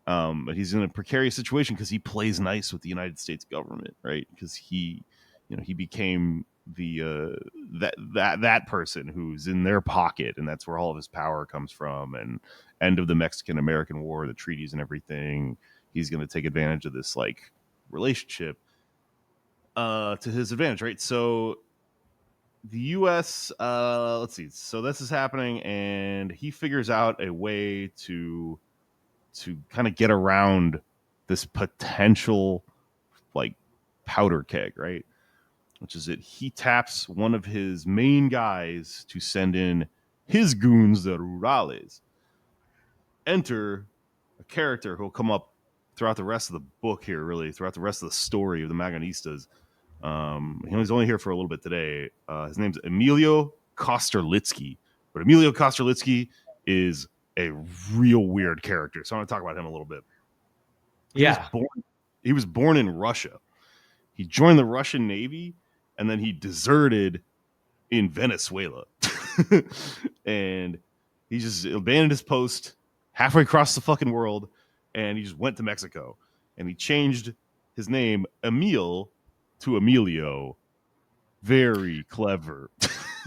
But he's in a precarious situation because he plays nice with the United States government, right? Because he became the that person who's in their pocket, and that's where all of his power comes from. And end of the Mexican-American War, the treaties and everything, he's going to take advantage of this like relationship to his advantage, right? So the U.S. Let's see. So this is happening, and he figures out a way to kind of get around this potential like powder keg, right? Which is that he taps one of his main guys to send in his goons, the Rurales. Enter a character who will come up throughout the rest of the book here, really, throughout the rest of the story of the Magonistas. He's only here for a little bit today. His name's Emilio Kosterlitsky. But Emilio Kosterlitsky is a real weird character. So I want to talk about him a little bit. He was born in Russia. He joined the Russian Navy, and then he deserted in Venezuela. And he just abandoned his post halfway across the fucking world, and he just went to Mexico. And he changed his name, Emil, to Emilio. Very clever.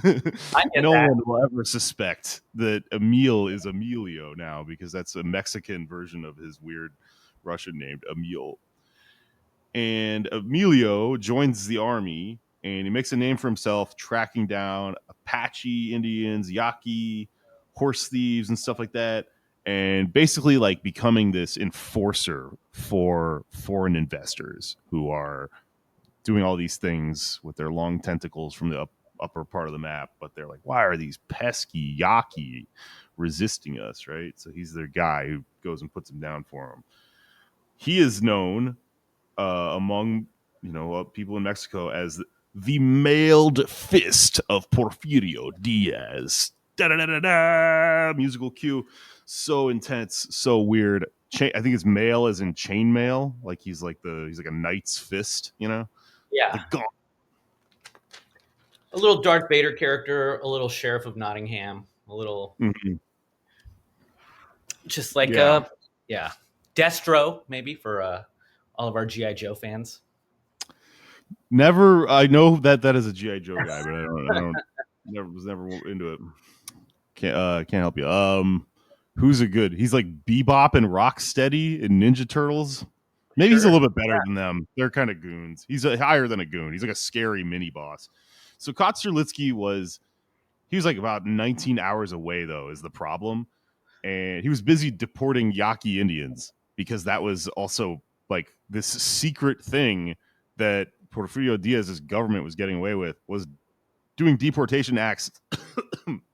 No one will ever suspect that Emil is Emilio now, because that's a Mexican version of his weird Russian named Emil. And Emilio joins the army, and he makes a name for himself tracking down Apache Indians, Yaqui, horse thieves, and stuff like that, and basically like becoming this enforcer for foreign investors who are doing all these things with their long tentacles from the upper part of the map, but they're like, why are these pesky Yaqui resisting us, right? So he's their guy who goes and puts them down for them. He is known among people in Mexico as the mailed fist of Porfirio Diaz. Da da da da da. Musical cue, so intense, so weird. I think his mail is in chainmail, like he's like a knight's fist, Yeah. A little Darth Vader character, a little Sheriff of Nottingham, a little just like Destro, maybe, for all of our G.I. Joe fans. Never. I know that is a G.I. Joe guy, but I was never into it. Can't help you. Who's a good? He's like Bebop and Rocksteady in Ninja Turtles. Maybe he's a little bit better than them. They're kind of goons. He's higher than a goon. He's like a scary mini boss. So Kosterlitsky was like about 19 hours away, though, is the problem. And he was busy deporting Yaqui Indians, because that was also like this secret thing that Porfirio Diaz's government was getting away with, was doing deportation acts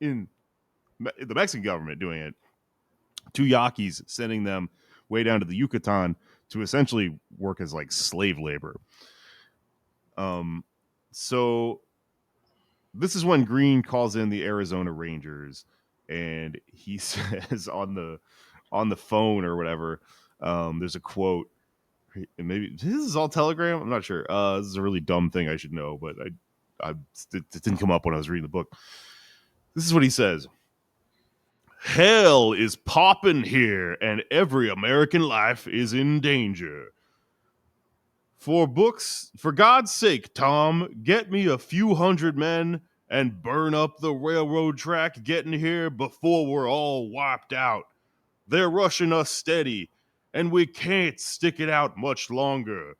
in the Mexican government, doing it to Yaquis, sending them way down to the Yucatan to essentially work as like slave labor. So this is when Green calls in the Arizona Rangers, and he says on the phone or whatever, there's a quote. Maybe this is all Telegram. I'm not sure. This is a really dumb thing I should know, but it didn't come up when I was reading the book. This is what he says: "Hell is popping here, and every American life is in danger. For God's sake, Tom, get me a few hundred men and burn up the railroad track getting here before we're all wiped out. They're rushing us steady, and we can't stick it out much longer.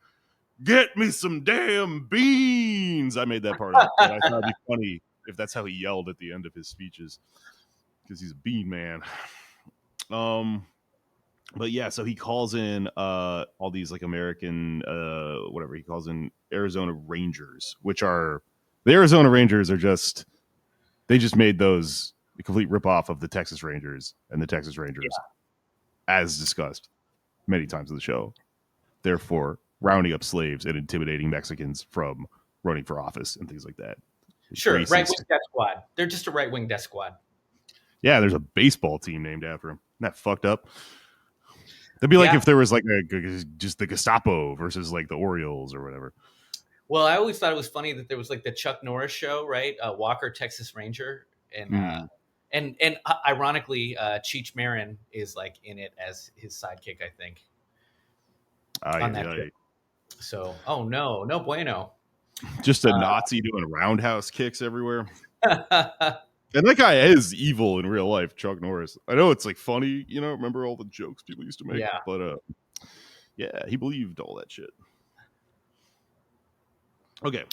Get me some damn beans. I made that part up, but I thought it'd be funny if that's how he yelled at the end of his speeches, because he's a bean man. But yeah, so he calls in all these like American whatever, he calls in Arizona Rangers, which are the Arizona Rangers are just, they just made those a complete ripoff of the Texas Rangers, and the Texas Rangers, as discussed many times in the show, therefore rounding up slaves and intimidating Mexicans from running for office and things like that. Sure, Racist. right-wing death squad. They're just a right-wing death squad. Yeah, there's a baseball team named after him. Isn't that fucked up? That'd be like if there was like just the Gestapo versus like the Orioles or whatever. Well, I always thought it was funny that there was like the Chuck Norris show, right? Walker, Texas Ranger, and ironically, Cheech Marin is like in it as his sidekick, I think. On that show. So, oh no bueno. Just a Nazi doing roundhouse kicks everywhere. And that guy is evil in real life, Chuck Norris. I know it's like funny, you know, remember all the jokes people used to make, but yeah, he believed all that shit. Okay.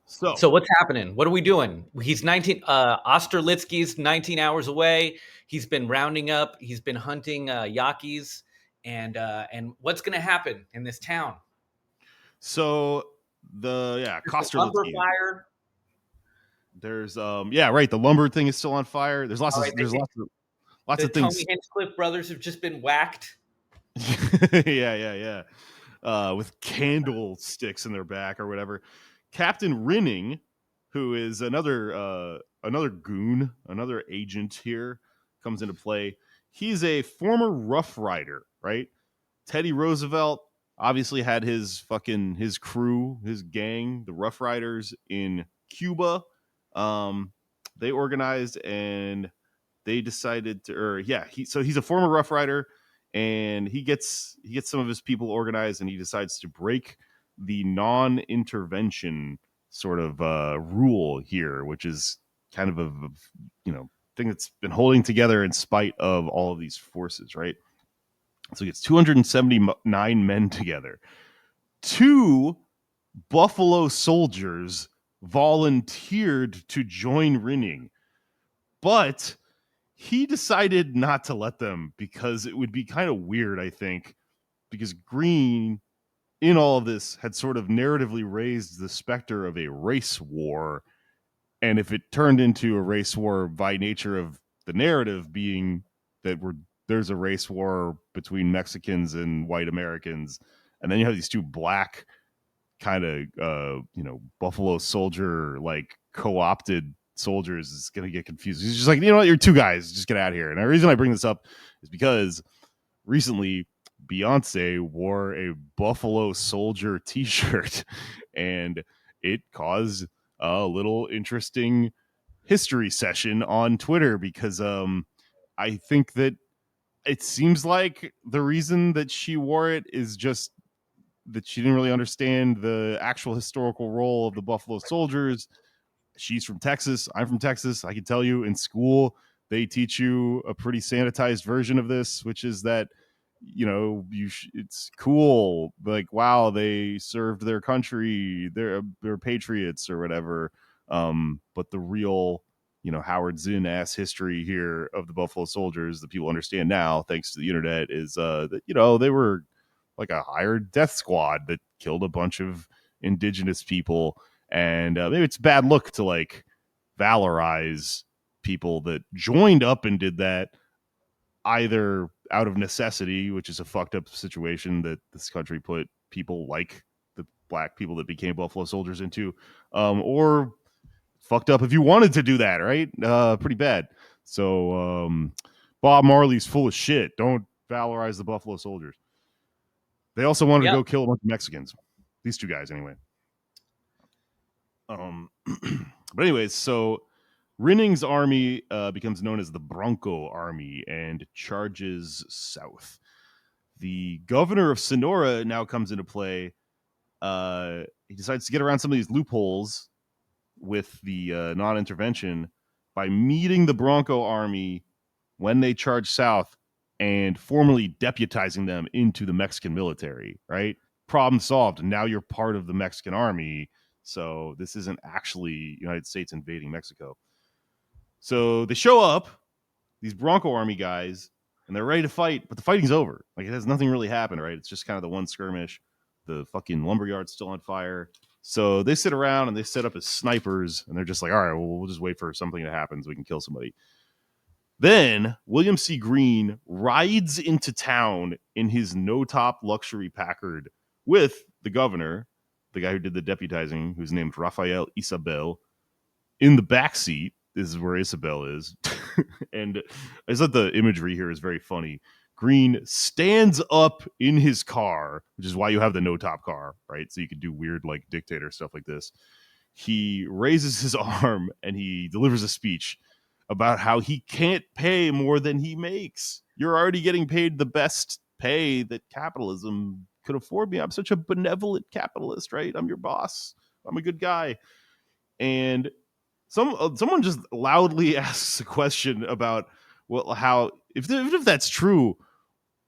So what's happening? What are we doing? He's 19 Osterlitzky's 19 hours away. He's been rounding up, he's been hunting Yakis, and what's going to happen in this town? So Kosterlitzky. Fire. There's the lumber thing is still on fire. There's lots of things. Tony Hinchcliffe brothers have just been whacked. yeah. With candlesticks in their back or whatever. Captain Rinning, who is another goon, another agent here, comes into play. He's a former Rough Rider, right? Teddy Roosevelt obviously had his crew, his gang, the Rough Riders in Cuba. They organized and they decided to, he's a former Rough Rider, and he gets some of his people organized, and he decides to break the non-intervention sort of rule here, which is kind of a thing that's been holding together in spite of all of these forces, right? So he gets 279 men together. 2 Buffalo soldiers volunteered to join Rinning, but he decided not to let them because it would be kind of weird, I think, because Green in all of this had sort of narratively raised the specter of a race war, and if it turned into a race war by nature of the narrative being that there's a race war between Mexicans and white Americans, and then you have these 2 black kind of Buffalo Soldier like co-opted soldiers, is going to get confused. He's just like, you know what, you're 2 guys, just get out of here. And the reason I bring this up is because recently Beyonce wore a Buffalo Soldier t-shirt, and it caused a little interesting history session on Twitter, because I think that it seems like the reason that she wore it is just that she didn't really understand the actual historical role of the Buffalo Soldiers. She's from Texas. I'm from Texas. I can tell you, in school, they teach you a pretty sanitized version of this, which is that, it's cool. Like, wow, they served their country. They're patriots or whatever. But the real, Howard Zinn ass history here of the Buffalo Soldiers that people understand now, thanks to the internet, is that, they were like a hired death squad that killed a bunch of indigenous people. And maybe it's bad look to like valorize people that joined up and did that either out of necessity, which is a fucked up situation that this country put people like the black people that became Buffalo Soldiers into, or fucked up if you wanted to do that, right? Pretty bad. So Bob Marley's full of shit. Don't valorize the Buffalo Soldiers. They also wanted to go kill a bunch of Mexicans. These 2 guys, anyway. But anyways, so Rinning's army becomes known as the Bronco Army and charges south. The governor of Sonora now comes into play. He decides to get around some of these loopholes with the non-intervention by meeting the Bronco army when they charge south and formally deputizing them into the Mexican military, right? Problem solved. Now you're part of the Mexican army. So this isn't actually United States invading Mexico. So they show up, these Bronco army guys, and they're ready to fight, but the fighting's over. Like, it has nothing really happened, right? It's just kind of the one skirmish. The fucking lumberyard's still on fire. So they sit around and they set up as snipers, and they're just like, all right, well, we'll just wait for something to happen so we can kill somebody. Then William C. Greene rides into town in his no-top luxury Packard with the governor, the guy who did the deputizing, who's named Rafael Isabel, in the back seat. This is where Isabel is. And I thought the imagery here is very funny. Greene stands up in his car, which is why you have the no-top car, right? So you could do weird, like, dictator stuff like this. He raises his arm and he delivers a speech about how he can't pay more than he makes. You're already getting paid the best pay that capitalism could afford me. I'm such a benevolent capitalist, right? I'm your boss. I'm a good guy. And someone just loudly asks a question about, well, how if that's true,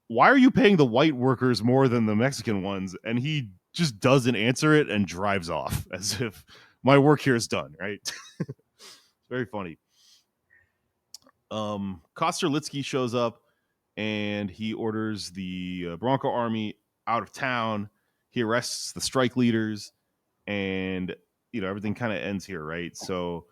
why are you paying the white workers more than the Mexican ones? And he just doesn't answer it and drives off as if my work here is done, right? Very funny. Kosterlitsky shows up and he orders the Bronco army out of town. He arrests the strike leaders, and everything kind of ends here, right? So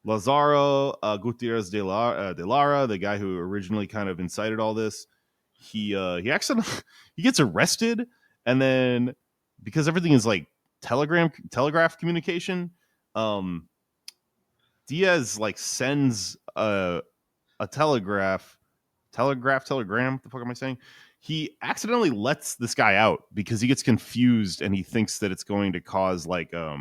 Lazaro Gutierrez de Lara, the guy who originally kind of incited all this, he accidentally he gets arrested, and then because everything is like telegraph communication, Diaz like sends a telegram. The fuck am I saying? He accidentally lets this guy out because he gets confused and he thinks that it's going to cause like a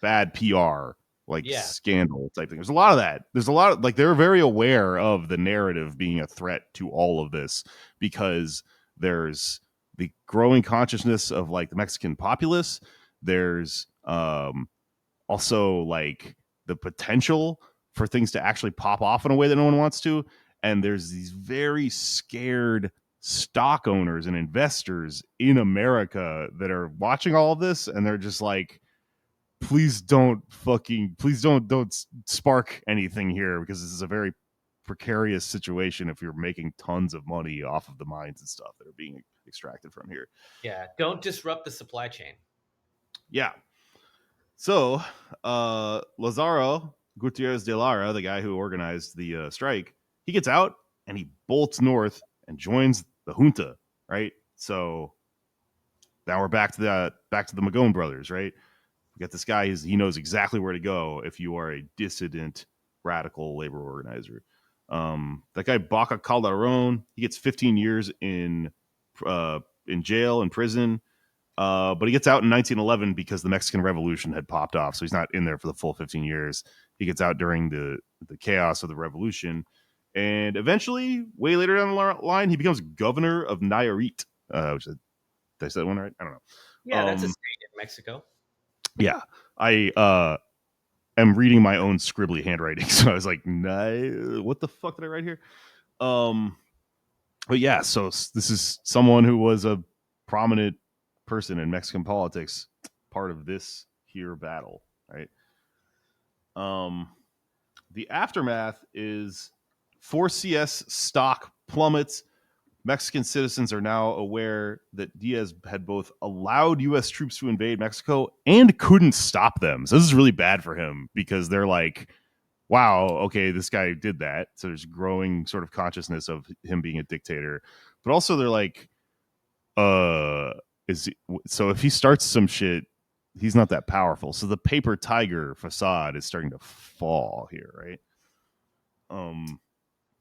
bad PR, like scandal type thing. There's a lot of that. There's a lot of like they're very aware of the narrative being a threat to all of this because there's the growing consciousness of like the Mexican populace. There's also like the potential for things to actually pop off in a way that no one wants to. And there's these very scared stock owners and investors in America that are watching all of this, and they're just like, please don't spark anything here, because this is a very precarious situation if you're making tons of money off of the mines and stuff that are being extracted from here. Yeah, don't disrupt the supply chain. Yeah. So Lazaro Gutierrez de Lara, the guy who organized the strike, he gets out and he bolts north and joins the junta, right? So now we're back to the Magone brothers, right? We got this guy, he knows exactly where to go if you are a dissident radical labor organizer. That guy Baca Calderon, he gets 15 years in jail, in prison. But he gets out in 1911 because the Mexican Revolution had popped off. So he's not in there for the full 15 years. He gets out during the chaos of the revolution. And eventually, way later down the line, he becomes governor of Nayarit. Which did I say that one right? I don't know. Yeah, that's a state in Mexico. Yeah. I am reading my own scribbly handwriting. So I was like, nah, what the fuck did I write here? But yeah, so this is someone who was a prominent person in Mexican politics, part of this here battle, right? The aftermath is 4CS stock plummets. Mexican citizens are now aware that Diaz had both allowed U.S. troops to invade Mexico and couldn't stop them. So this is really bad for him because they're like, wow, okay, this guy did that. So there's growing sort of consciousness of him being a dictator. But also they're like, so if he starts some shit, he's not that powerful. So the paper tiger facade is starting to fall here, right?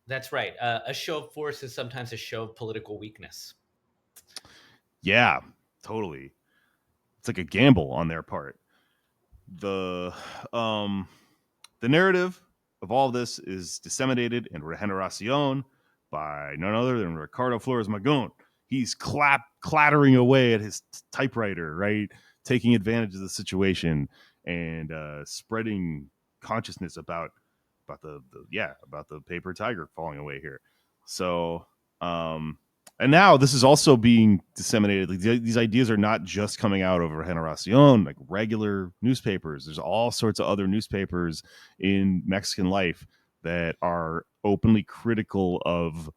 That's right. A show of force is sometimes a show of political weakness. Yeah, totally. It's like a gamble on their part. The narrative of all of this is disseminated in Regeneracion by none other than Ricardo Flores Magón. he's clattering away at his typewriter, right, taking advantage of the situation and spreading consciousness about about the paper tiger falling away here. So and now this is also being disseminated. Like, these ideas are not just coming out over Generacion, like regular newspapers. There's all sorts of other newspapers in Mexican life that are openly critical of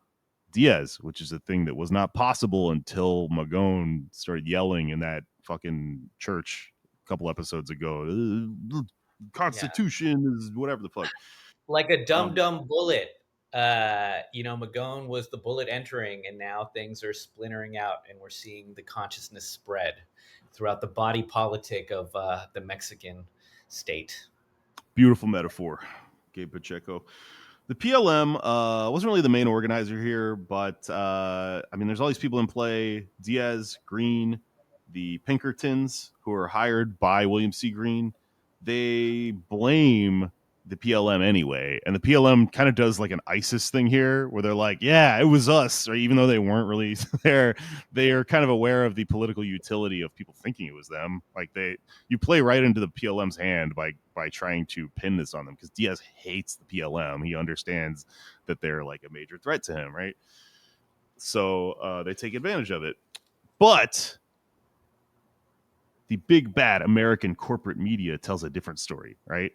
Diaz, which is a thing that was not possible until Magon started yelling in that fucking church a couple episodes ago. Yeah. Constitution is whatever the fuck. Like a dumb bullet. Magon was the bullet entering, and now things are splintering out, and we're seeing the consciousness spread throughout the body politic of the Mexican state. Beautiful metaphor, Gabe Pacheco. The PLM wasn't really the main organizer here, but there's all these people in play: Diaz, Green, the Pinkertons, who are hired by William C. Green. They blame the PLM anyway, and the PLM kind of does like an ISIS thing here, where they're like, "Yeah, it was us," or even though they weren't really there, they are kind of aware of the political utility of people thinking it was them. Like you play right into the PLM's hand by trying to pin this on them, because Diaz hates the PLM. He understands that they're like a major threat to him, right? So they take advantage of it, but the big bad American corporate media tells a different story, right?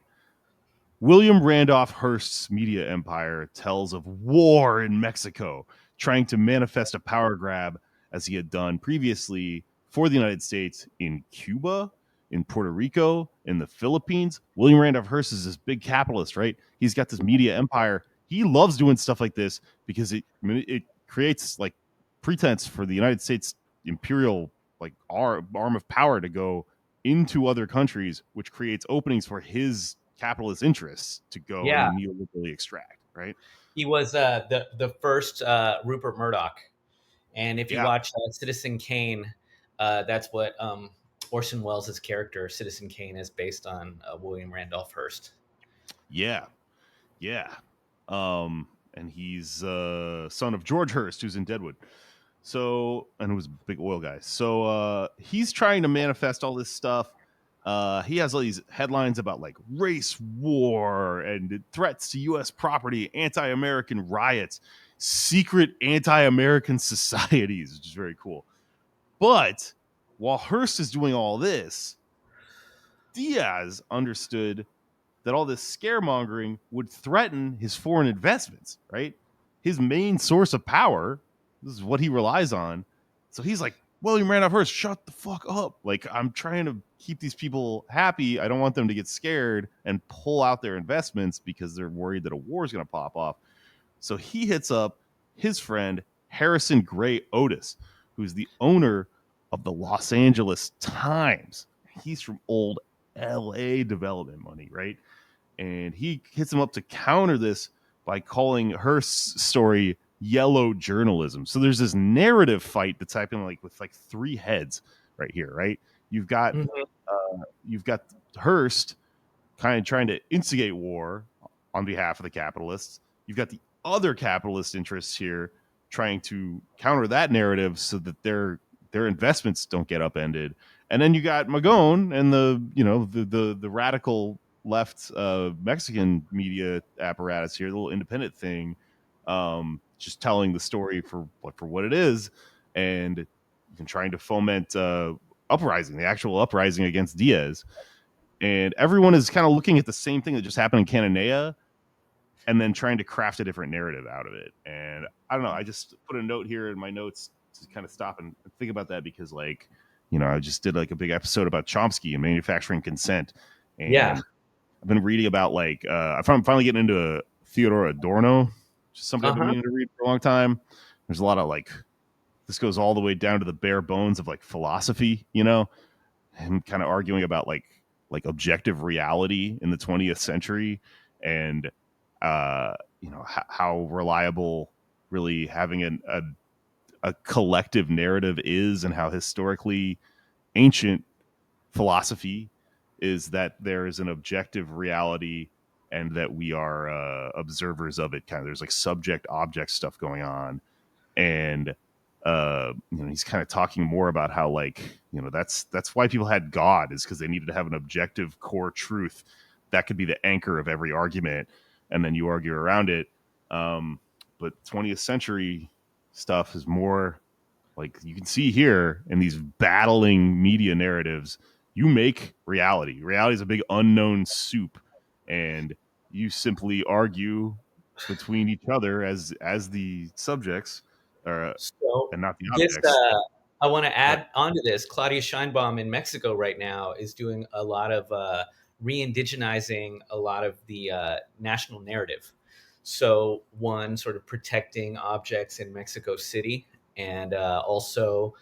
William Randolph Hearst's media empire tells of war in Mexico, trying to manifest a power grab as he had done previously for the United States in Cuba, in Puerto Rico, in the Philippines. William Randolph Hearst is this big capitalist, right? He's got this media empire. He loves doing stuff like this because it creates like pretense for the United States imperial like arm of power to go into other countries, which creates openings for his capitalist interests to go Yeah, and neoliberally extract, right? he was the first Rupert Murdoch, and if you Yeah, watch Citizen Kane, that's what Orson Welles' character Citizen Kane is based on William Randolph Hearst. yeah, yeah. And he's son of George Hearst, who's in Deadwood. So, and who was a big oil guy. So he's trying to manifest all this stuff. He has all these headlines about like race war and threats to U.S. property, anti-American riots, secret anti-American societies, which is very cool. But while Hearst is doing all this, Diaz understood that all this scaremongering would threaten his foreign investments, right? His main source of power, this is what he relies on. So he's like, William Randolph Hearst, shut the fuck up. Like, I'm trying to keep these people happy. I don't want them to get scared and pull out their investments because they're worried that a war is going to pop off. So he hits up his friend, Harrison Gray Otis, who's the owner of the Los Angeles Times. He's from old LA development money, right? And he hits him up to counter this by calling Hearst's story yellow journalism. So there's this narrative fight that's happening like with like three heads right here, right? You've got Hearst kind of trying to instigate war on behalf of the capitalists. You've got the other capitalist interests here trying to counter that narrative so that their investments don't get upended. And then you got Magon and the radical left Mexican media apparatus here, the little independent thing, just telling the story for what it is, and trying to foment uprising, the actual uprising against Diaz. And everyone is kind of looking at the same thing that just happened in Cananea and then trying to craft a different narrative out of it. And I don't know, I just put a note here in my notes to kind of stop and think about that, because like, I just did like a big episode about Chomsky and manufacturing consent. And Yeah. I've been reading about like, I'm finally getting into Theodore Adorno, which is somebody I've been meaning to read for a long time. There's a lot of like, this goes all the way down to the bare bones of like philosophy, him kind of arguing about like objective reality in the 20th century, and how reliable really having a collective narrative is, and how historically ancient philosophy is that there is an objective reality and that we are observers of it. Kind of, there's like subject object stuff going on, and he's kind of talking more about how, like, that's why people had God, is because they needed to have an objective core truth that could be the anchor of every argument, and then you argue around it. But 20th century stuff is more like, you can see here in these battling media narratives, you make reality. Reality is a big unknown soup, and you simply argue between each other as the subjects, So and not the this, objects. I want to But add onto this. Claudia Scheinbaum in Mexico right now is doing a lot of re-indigenizing a lot of the national narrative. So one, sort of protecting objects in Mexico City, and also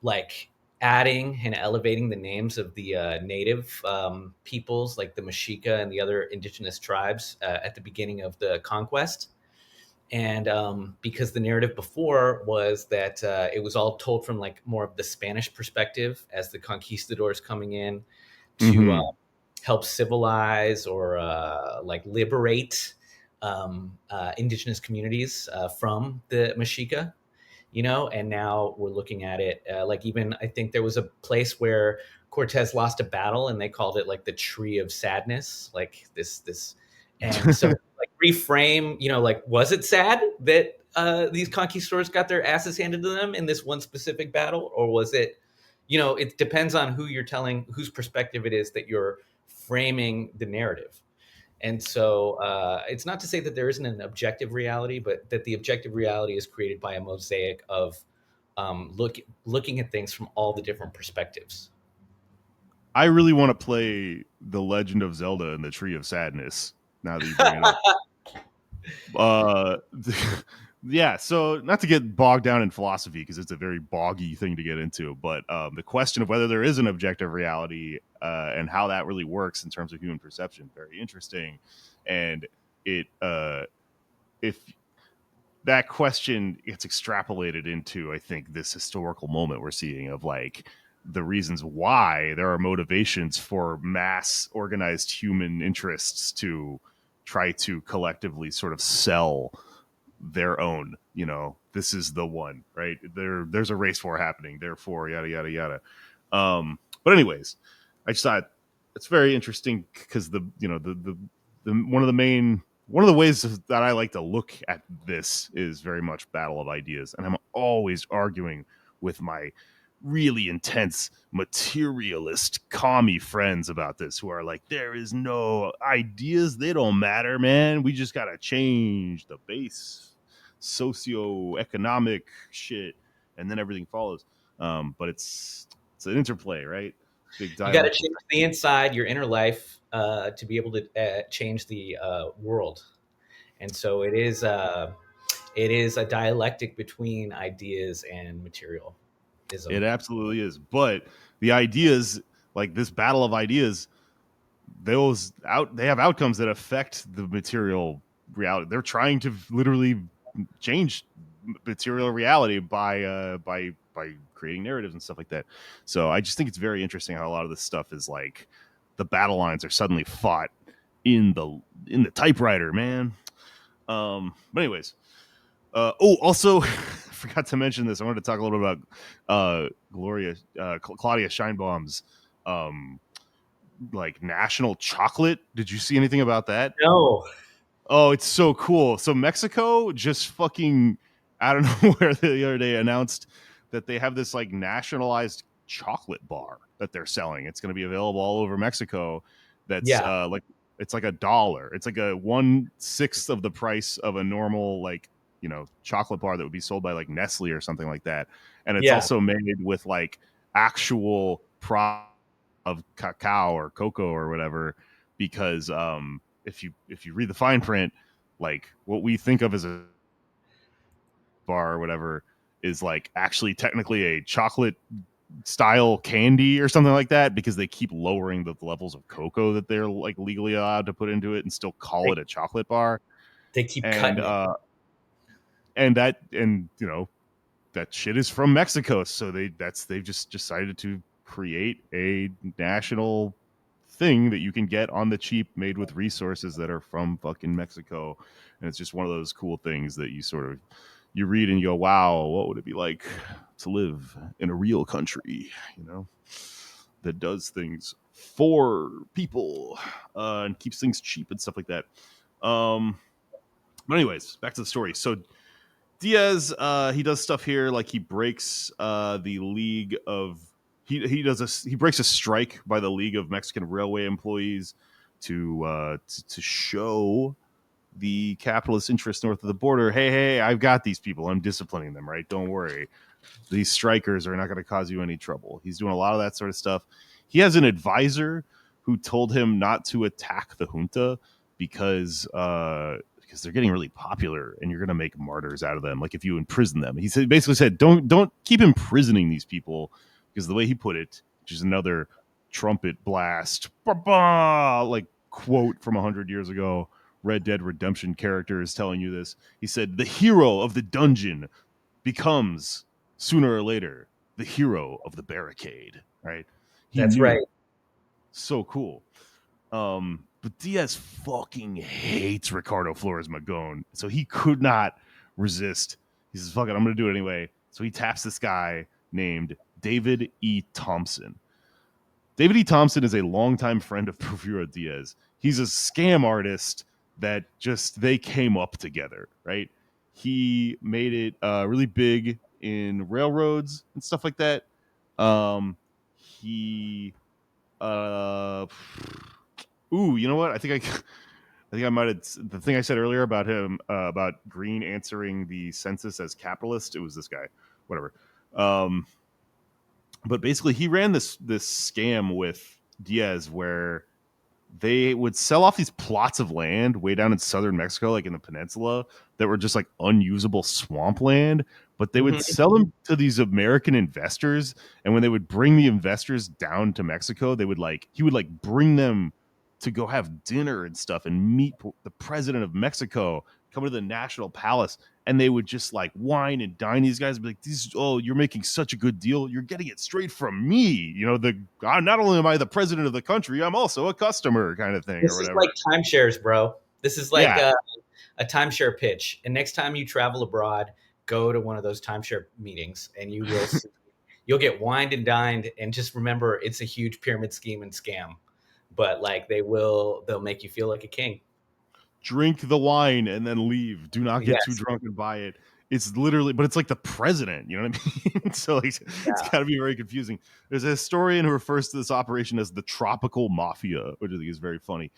like adding and elevating the names of the native peoples, like the Mexica and the other indigenous tribes at the beginning of the conquest. And because the narrative before was that it was all told from like more of the Spanish perspective, as the conquistadors coming in to mm-hmm. help civilize or like liberate indigenous communities from the Mexica, and now we're looking at it like, even I think there was a place where Cortez lost a battle and they called it like the tree of sadness, like this. And so like reframe, like, was it sad that these conquistadors got their asses handed to them in this one specific battle, or was it, it depends on who you're telling, whose perspective it is that you're framing the narrative. And so it's not to say that there isn't an objective reality, but that the objective reality is created by a mosaic of looking at things from all the different perspectives. I really want to play The Legend of Zelda and the Tree of Sadness, now that you bring it up. uh yeah, so not to get bogged down in philosophy, because it's a very boggy thing to get into, but the question of whether there is an objective reality, and how that really works in terms of human perception, very interesting. And it if that question gets extrapolated into, I think, this historical moment we're seeing of, like, the reasons why there are motivations for mass organized human interests to try to collectively sort of sell their own, this is the one, right? There's a race war happening, therefore yada yada yada. But anyways, I just thought it's very interesting, because the one of the ways that I like to look at this is very much battle of ideas, and I'm always arguing with my really intense materialist commie friends about this, who are like, there is no ideas, they don't matter, man, we just gotta change the base socioeconomic shit, and then everything follows. But it's an interplay, right? Big You got to dialectic. change the inside, your inner life, to be able to change the world. And so it is a dialectic between ideas and It materialism. absolutely is. But the ideas, like this battle of ideas, they have outcomes that affect the material reality. They're trying to literally change material reality by creating narratives and stuff like that. So I just think it's very interesting how a lot of this stuff is like, the battle lines are suddenly fought in the typewriter, man. But anyways, also, I forgot to mention this. I wanted to talk a little bit about Claudia Scheinbaum's um, like national chocolate. Did you see anything about that? No. Oh, it's so cool. So Mexico just fucking, I don't know where, the other day announced that they have this like nationalized chocolate bar that they're selling. It's going to be available all over Mexico. That's Yeah. like, it's like $1. It's like a 1/6 of the price of a normal, like, chocolate bar that would be sold by like Nestle or something like that. And it's Yeah. also made with like actual of cacao or cocoa or whatever, because if you read the fine print, like what we think of as a bar or whatever is like actually technically a chocolate style candy or something like that, because they keep lowering the levels of cocoa that they're like legally allowed to put into it and still call They, it a chocolate bar. they keep And cutting it. that shit is from Mexico, so they've just decided to create a national thing that you can get on the cheap, made with resources that are from fucking Mexico. And it's just one of those cool things that you sort of you read and you go, wow, what would it be like to live in a real country, that does things for people and keeps things cheap and stuff like that. But anyways, back to the story. So Diaz, he does stuff here like he breaks the League of he breaks a strike by the League of Mexican Railway Employees to show the capitalist interests north of the border. Hey, I've got these people. I'm disciplining them, right? Don't worry. These strikers are not going to cause you any trouble. He's doing a lot of that sort of stuff. He has an advisor who told him not to attack the junta because they're getting really popular and you're going to make martyrs out of them. Like if you imprison them, he basically said, don't keep imprisoning these people, because the way he put it, which is another trumpet blast, like quote from 100 years ago, Red Dead Redemption character is telling you this. He said, the hero of the dungeon becomes sooner or later the hero of the barricade, right? That's right. So cool. But Diaz fucking hates Ricardo Flores Magón, so he could not resist. He says, fuck it, I'm gonna do it anyway. So he taps this guy named David E. Thompson. David E. Thompson is a longtime friend of Porfirio Diaz. He's a scam artist that they came up together, right? He made it really big in railroads and stuff like that. He you know what? I think I might have, the thing I said earlier about him about Green answering the census as capitalist. It was this guy, whatever. But basically, he ran this scam with Diaz where they would sell off these plots of land way down in southern Mexico, like in the peninsula, that were just like unusable swampland. But they would sell them to these American investors, and when they would bring the investors down to Mexico, he would bring them to go have dinner and stuff and meet the president of Mexico, come to the National Palace, and they would just like wine and dine these guys and be like, you're making such a good deal. You're getting it straight from me. Not only am I the president of the country, I'm also a customer kind of thing. This or whatever. is like timeshares, bro. This is like a timeshare pitch. And next time you travel abroad, go to one of those timeshare meetings and you will you'll get wined and dined. And just remember, it's a huge pyramid scheme and scam. But like they'll make you feel like a king. Drink the wine and then leave. Do not get too drunk and buy it. It's literally, but it's like the president, you know what I mean? So it's got to be very confusing. There's a historian who refers to this operation as the tropical mafia, which I think is very funny.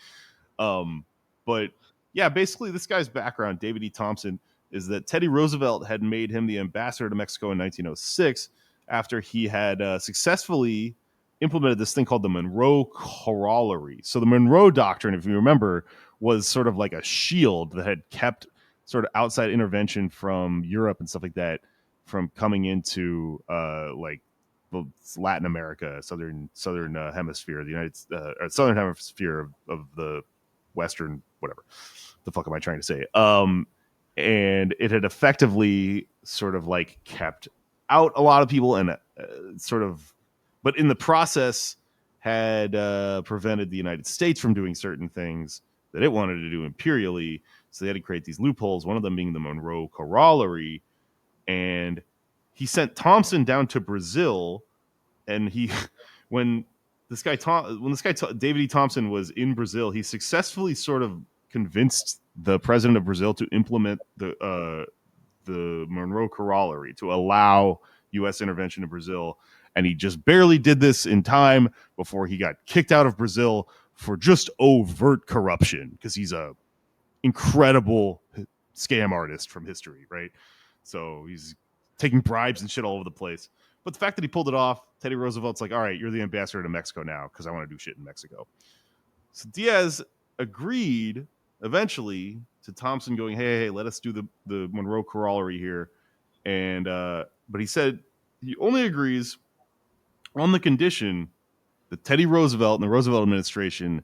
But yeah, basically this guy's background, David E. Thompson, is that Teddy Roosevelt had made him the ambassador to Mexico in 1906 after he had successfully implemented this thing called the Monroe Corollary. So the Monroe Doctrine, if you remember, was sort of like a shield that had kept sort of outside intervention from Europe and stuff like that from coming into like Latin America, southern hemisphere, the United southern hemisphere of the Western, whatever the fuck am I trying to say? And it had effectively sort of like kept out a lot of people and but in the process had prevented the United States from doing certain things that it wanted to do imperially. So they had to create these loopholes, one of them being the Monroe Corollary. And he sent Thompson down to Brazil. And when this guy David E. Thompson was in Brazil, he successfully sort of convinced the president of Brazil to implement the Monroe Corollary to allow U.S. intervention in Brazil. And he just barely did this in time before he got kicked out of Brazil for just overt corruption, because he's a incredible scam artist from history, right? So he's taking bribes and shit all over the place. But the fact that he pulled it off, Teddy Roosevelt's like, all right, you're the ambassador to Mexico now because I want to do shit in Mexico. So Diaz agreed eventually to Thompson going, hey, let us do the Monroe Corollary here. And but he said he only agrees on the condition that Teddy Roosevelt and the Roosevelt administration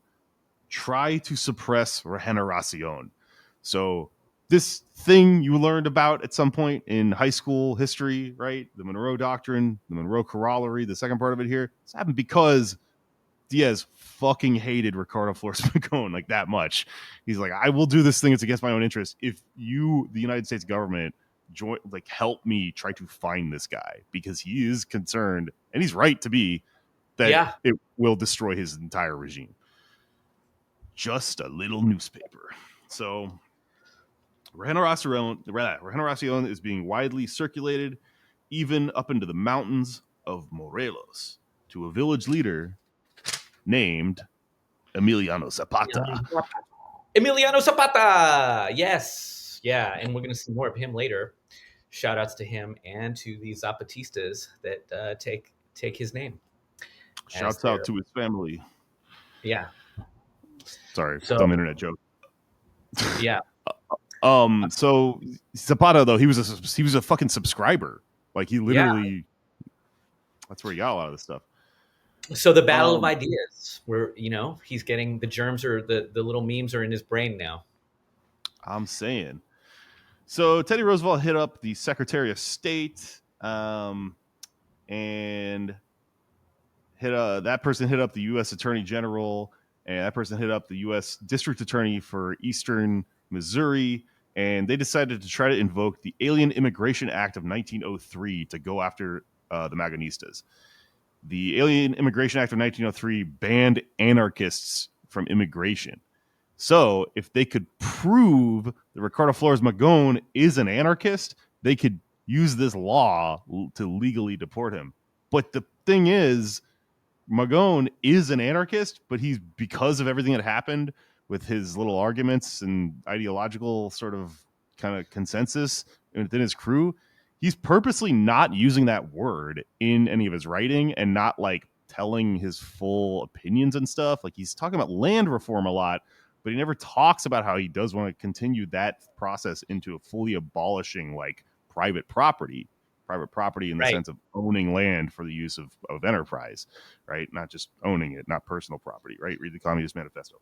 try to suppress regeneración. So this thing you learned about at some point in high school history, right? The Monroe Doctrine, the Monroe Corollary, the second part of it here, it's happened because Diaz fucking hated Ricardo Flores Magón like that much. He's like, I will do this thing. It's against my own interest. If you, the United States government, help me try to find this guy, because he is concerned, and he's right to be, that it will destroy his entire regime. Just a little newspaper. So Regeneracion is being widely circulated, even up into the mountains of Morelos, to a village leader named Emiliano Zapata. Emiliano Zapata. Yes. Yeah. And we're going to see more of him later. Shout outs to him and to the Zapatistas that take his name. Shouts out to his family. Yeah. Sorry, dumb internet joke. Yeah. So Zapata, though, he was a fucking subscriber. Like, he literally, that's where he got a lot of this stuff. So the battle of ideas, where he's getting the germs, or the little memes are in his brain now. I'm saying. So Teddy Roosevelt hit up the Secretary of State, and that person hit up the U.S. Attorney General, and that person hit up the U.S. District Attorney for Eastern Missouri, and they decided to try to invoke the Alien Immigration Act of 1903 to go after the Magonistas. The Alien Immigration Act of 1903 banned anarchists from immigration. So if they could prove that Ricardo Flores Magón is an anarchist, they could use this law to legally deport him. But the thing is, Magón is an anarchist, but he's, because of everything that happened with his little arguments and ideological sort of kind of consensus within his crew, he's purposely not using that word in any of his writing, and not like telling his full opinions and stuff. Like, he's talking about land reform a lot, but he never talks about how he does want to continue that process into a fully abolishing like private property in the sense of owning land for the use of enterprise, right? Not just owning it, not personal property, right? Read the Communist Manifesto.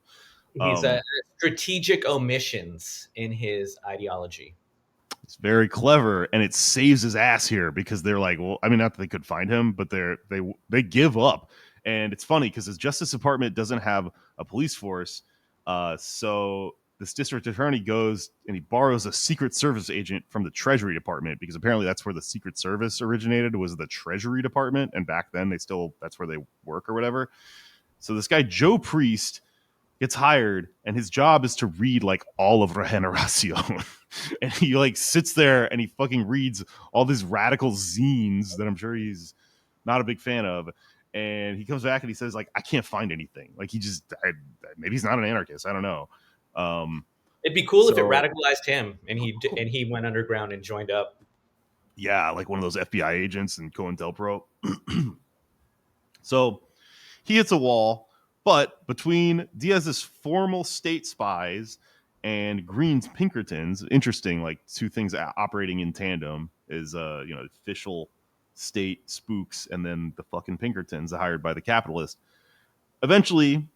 He's a strategic omissions in his ideology. It's very clever, and it saves his ass here, because they're like, well, I mean, not that they could find him, but they give up. And it's funny because his Justice Department doesn't have a police force, so this district attorney goes and he borrows a Secret Service agent from the Treasury Department, because apparently that's where the Secret Service originated, was the Treasury Department, and back then that's where they work or whatever. So this guy Joe Priest gets hired, and his job is to read like all of Regeneracion. And he like sits there and he fucking reads all these radical zines that I'm sure he's not a big fan of. And he comes back and he says, like, I can't find anything. Like, maybe he's not an anarchist. I don't know. It'd be cool if it radicalized him and he went underground and joined up. Yeah, like one of those FBI agents in COINTELPRO. So he hits a wall, but between Diaz's formal state spies and Green's Pinkertons, interesting, like two things operating in tandem is, official state spooks and then the fucking Pinkertons hired by the capitalist. Eventually,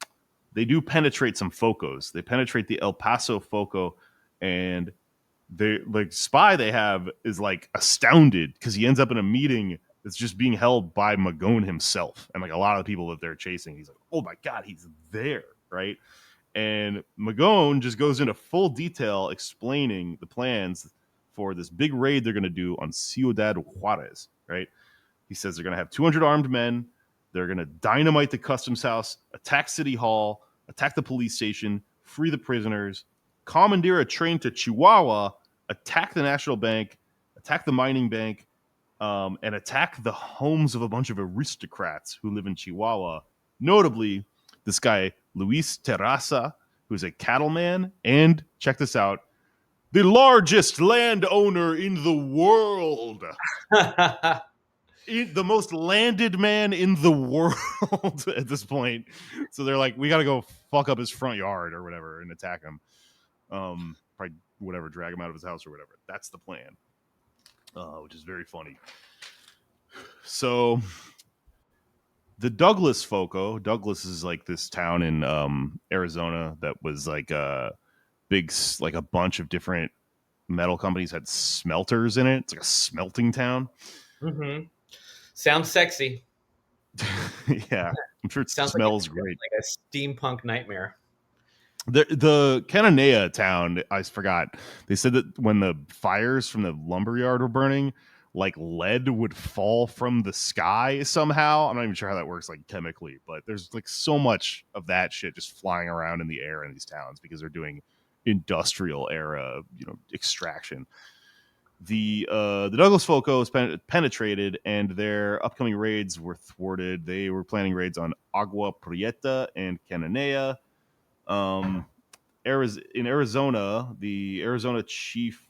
they do penetrate some focos. They penetrate the El Paso foco, and the spy they have is like astounded because he ends up in a meeting that's just being held by Magón himself and like a lot of the people that they're chasing. He's like, oh my God, he's there, right? And Magón just goes into full detail explaining the plans for this big raid they're going to do on Ciudad Juarez, right? He says they're going to have 200 armed men. They're going to dynamite the customs house, attack City Hall, attack the police station, free the prisoners, commandeer a train to Chihuahua, attack the National Bank, attack the mining bank, and attack the homes of a bunch of aristocrats who live in Chihuahua. Notably, this guy, Luis Terraza, who's a cattleman, and, check this out, the largest landowner in the world. The most landed man in the world at this point. So they're like, we got to go fuck up his front yard or whatever and attack him. Probably whatever, drag him out of his house or whatever. That's the plan, which is very funny. So the Douglas Foco, Douglas is like this town in Arizona that was like a big, like a bunch of different metal companies had smelters in it. It's like a smelting town. Mm-hmm. Sounds sexy. Yeah, I'm sure it smells great. Like a steampunk nightmare. The Cananea town, I forgot. They said that when the fires from the lumberyard were burning, like lead would fall from the sky somehow. I'm not even sure how that works, like chemically, but there's like so much of that shit just flying around in the air in these towns because they're doing industrial era, extraction. The Douglas Focos penetrated, and their upcoming raids were thwarted. They were planning raids on Agua Prieta and Cananea. Um, in Arizona, the Arizona chief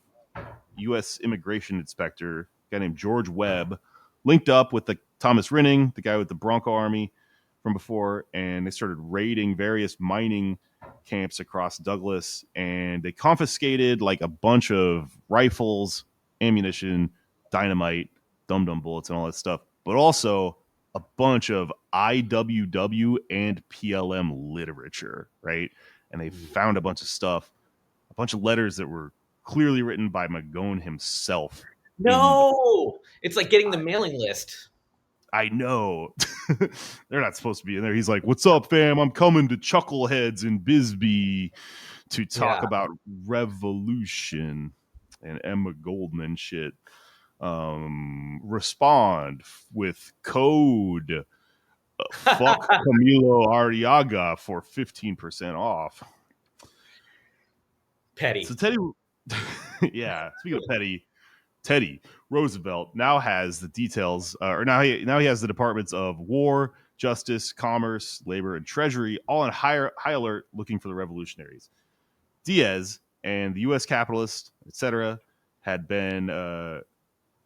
U.S. immigration inspector, a guy named George Webb, linked up with the Thomas Rinning, the guy with the Bronco Army from before, and they started raiding various mining camps across Douglas, and they confiscated like a bunch of rifles, ammunition, dynamite, dum-dum bullets, and all that stuff, but also a bunch of IWW and PLM literature, right? And they found a bunch of stuff, a bunch of letters that were clearly written by Magone himself. No, it's like getting the mailing list. I know. They're not supposed to be in there. He's like, "What's up, fam? I'm coming to Chuckleheads in Bisbee to talk about revolution." And Emma Goldman shit. Respond with code fuck Camilo Arriaga for 15% off. Petty. So Teddy, yeah. Speaking of petty, Teddy Roosevelt now has the details, or now he has the departments of War, Justice, Commerce, Labor, and Treasury all on high alert, looking for the revolutionaries. Diaz and the U.S. capitalists, etc., had been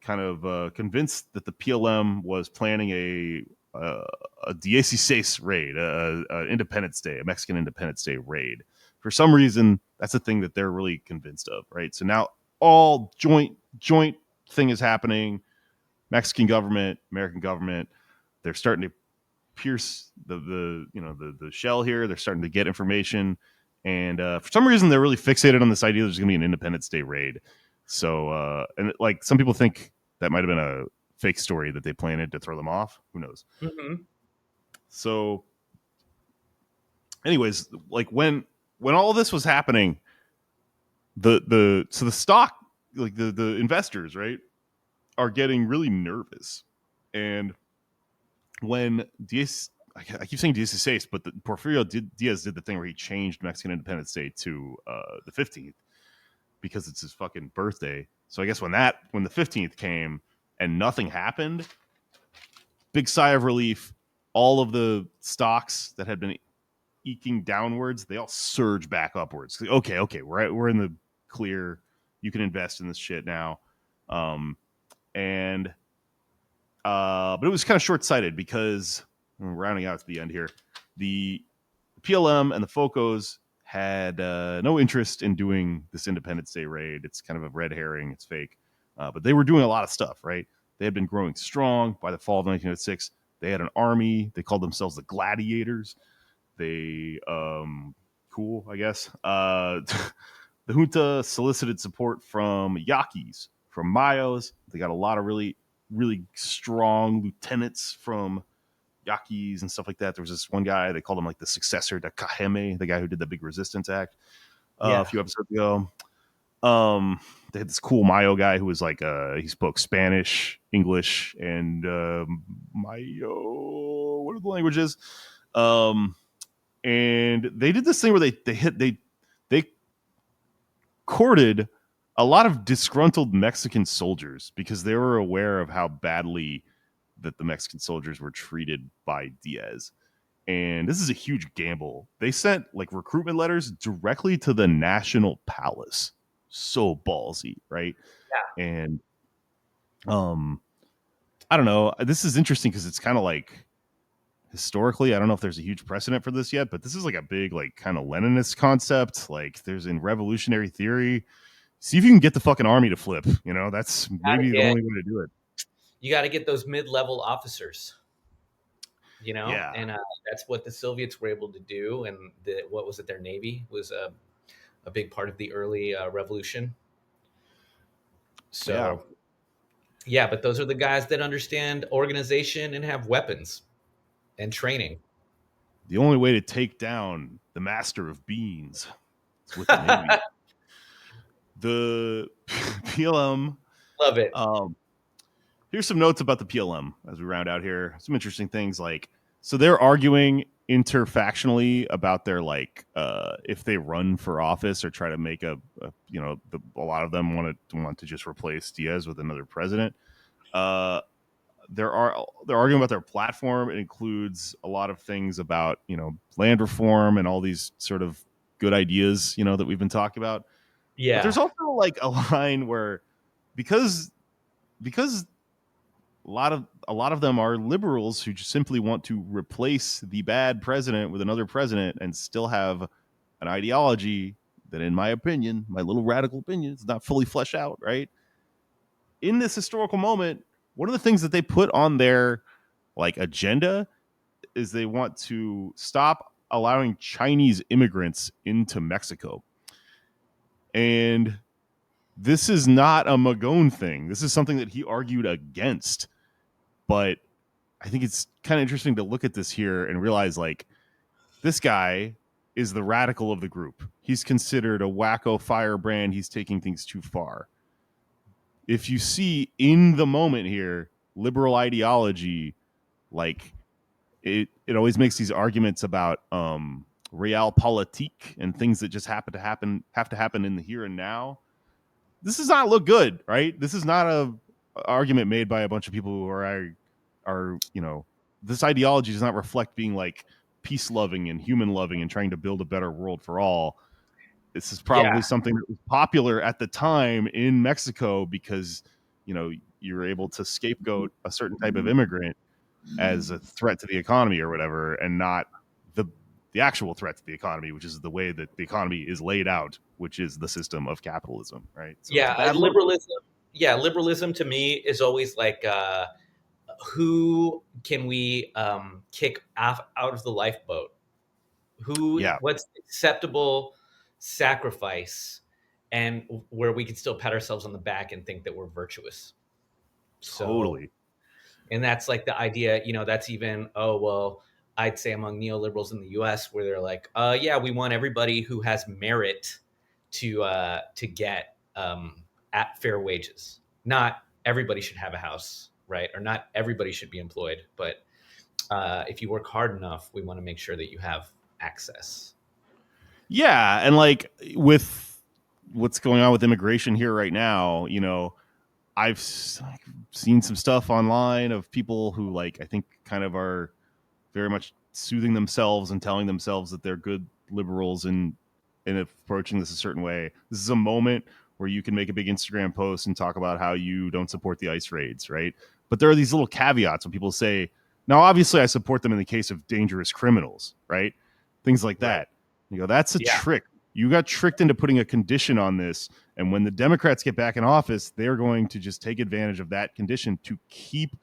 convinced that the PLM was planning a 16 raid, a Independence Day, a Mexican Independence Day raid. For some reason, that's a thing that they're really convinced of, right? So now all joint thing is happening. Mexican government, American government, they're starting to pierce the shell here. They're starting to get information, and for some reason, they're really fixated on this idea there's going to be an Independence Day raid. So, and like some people think that might have been a fake story that they planted to throw them off. Who knows? Mm-hmm. So, anyways, like when all this was happening, the stock, like the investors, right, are getting really nervous. And when Diaz, I keep saying Diaz, but Porfirio Diaz did the thing where he changed Mexican Independence Day to the 15th because it's his fucking birthday. So I guess when the 15th came and nothing happened, big sigh of relief. All of the stocks that had been eking downwards, they all surge back upwards. Okay, we're in the clear. You can invest in this shit now. But it was kind of short-sighted because, rounding out to the end here, the PLM and the Focos had no interest in doing this Independence Day raid. It's kind of a red herring. It's fake. But they were doing a lot of stuff, right? They had been growing strong by the fall of 1906. They had an army. They called themselves the Gladiators. They, cool, I guess. The junta solicited support from Yaquis, from Mayos. They got a lot of really, really strong lieutenants from Yaquis and stuff like that. There was this one guy, they called him like the successor to Cajeme, the guy who did the big resistance act a few episodes ago. They had this cool Mayo guy who was like, he spoke Spanish, English, and Mayo, what are the languages? And they did this thing where they courted a lot of disgruntled Mexican soldiers because they were aware of how badly that the Mexican soldiers were treated by Diaz. And this is a huge gamble. They sent like recruitment letters directly to the National Palace. So ballsy, right? Yeah. And I don't know. This is interesting because it's kind of like historically, I don't know if there's a huge precedent for this yet, but this is like a big, like, kind of Leninist concept. Like, there's in revolutionary theory, see if you can get the fucking army to flip. That's maybe the only way to do it. You got to get those mid-level officers. Yeah. And that's what the Soviets were able to do. And what was it? Their Navy was a big part of the early revolution. So, yeah, but those are the guys that understand organization and have weapons and training. the only way to take down the master of beans is with the Navy. The PLM. Love it. Here's some notes about the PLM as we round out here. Some interesting things like, so they're arguing interfactionally about their if they run for office or try to make a lot of them want to just replace Diaz with another president. They're arguing about their platform. It includes a lot of things about land reform and all these sort of good ideas that we've been talking about. Yeah. But there's also like a line where because a lot of them are liberals who just simply want to replace the bad president with another president and still have an ideology that, in my opinion, my little radical opinion, is not fully fleshed out, right? In this historical moment, one of the things that they put on their agenda is they want to stop allowing Chinese immigrants into Mexico. And this is not a Magone thing. This is something that he argued against. But I think it's kind of interesting to look at this here and realize this guy is the radical of the group. He's considered a wacko firebrand. He's taking things too far. If you see in the moment here, liberal ideology, it always makes these arguments about realpolitik and things that just have to happen in the here and now. This does not look good, right? This is not a argument made by a bunch of people who are this ideology does not reflect being peace loving and human loving and trying to build a better world for all. This is probably something that was popular at the time in Mexico because you're able to scapegoat a certain type of immigrant as a threat to the economy or whatever, and not the actual threat to the economy, which is the way that the economy is laid out, which is the system of capitalism, right? So liberalism to me is always who can we kick out of the lifeboat? What's acceptable sacrifice, and where we can still pat ourselves on the back and think that we're virtuous. Totally. And that's the idea, that's even, I'd say among neoliberals in the US, where they're like, we want everybody who has merit to get at fair wages. Not everybody should have a house, right? Or not everybody should be employed, but if you work hard enough, we want to make sure that you have access. Yeah, and with what's going on with immigration here right now, I've seen some stuff online of people who I think kind of are very much soothing themselves and telling themselves that they're good liberals in approaching this a certain way. This is a moment where you can make a big Instagram post and talk about how you don't support the ICE raids, right? But there are these little caveats when people say, now, obviously I support them in the case of dangerous criminals, right? Things like that. Right. You go, that's a trick. You got tricked into putting a condition on this. And when the Democrats get back in office, they're going to just take advantage of that condition to keep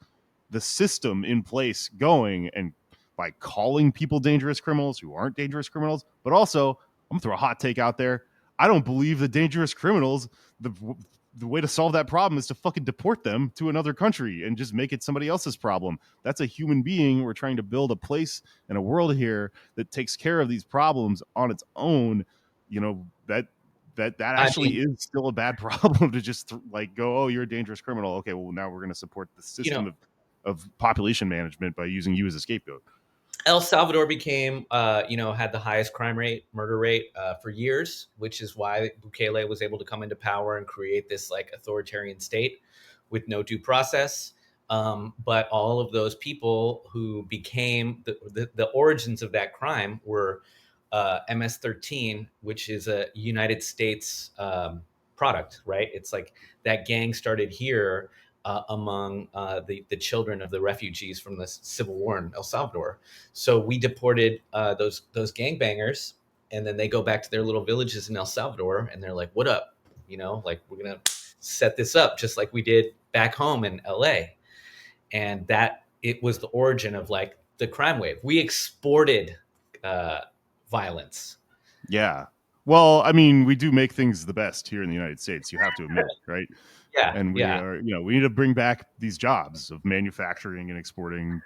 the system in place going, and by calling people dangerous criminals who aren't dangerous criminals. But also, I'm going to throw a hot take out there. I don't believe the dangerous criminals, the way to solve that problem is to fucking deport them to another country and just make it somebody else's problem. That's a human being. We're trying to build a place and a world here that takes care of these problems on its own. That actually is still a bad problem to just go, oh, you're a dangerous criminal. Okay, well, now we're going to support the system of population management by using you as a scapegoat. El Salvador became, had the highest crime rate, murder rate for years, which is why Bukele was able to come into power and create this authoritarian state with no due process. But all of those people who became the origins of that crime were MS-13, which is a United States product, right? It's that gang started here among the children of the refugees from the civil war in El Salvador. So we deported those gangbangers, and then they go back to their little villages in El Salvador, and they're like, "What up? We're gonna set this up just like we did back home in LA." And that it was the origin of the crime wave. We exported violence. Yeah. Well, I mean, we do make things the best here in the United States. You have to admit, right? Yeah. And we are, we need to bring back these jobs of manufacturing and exporting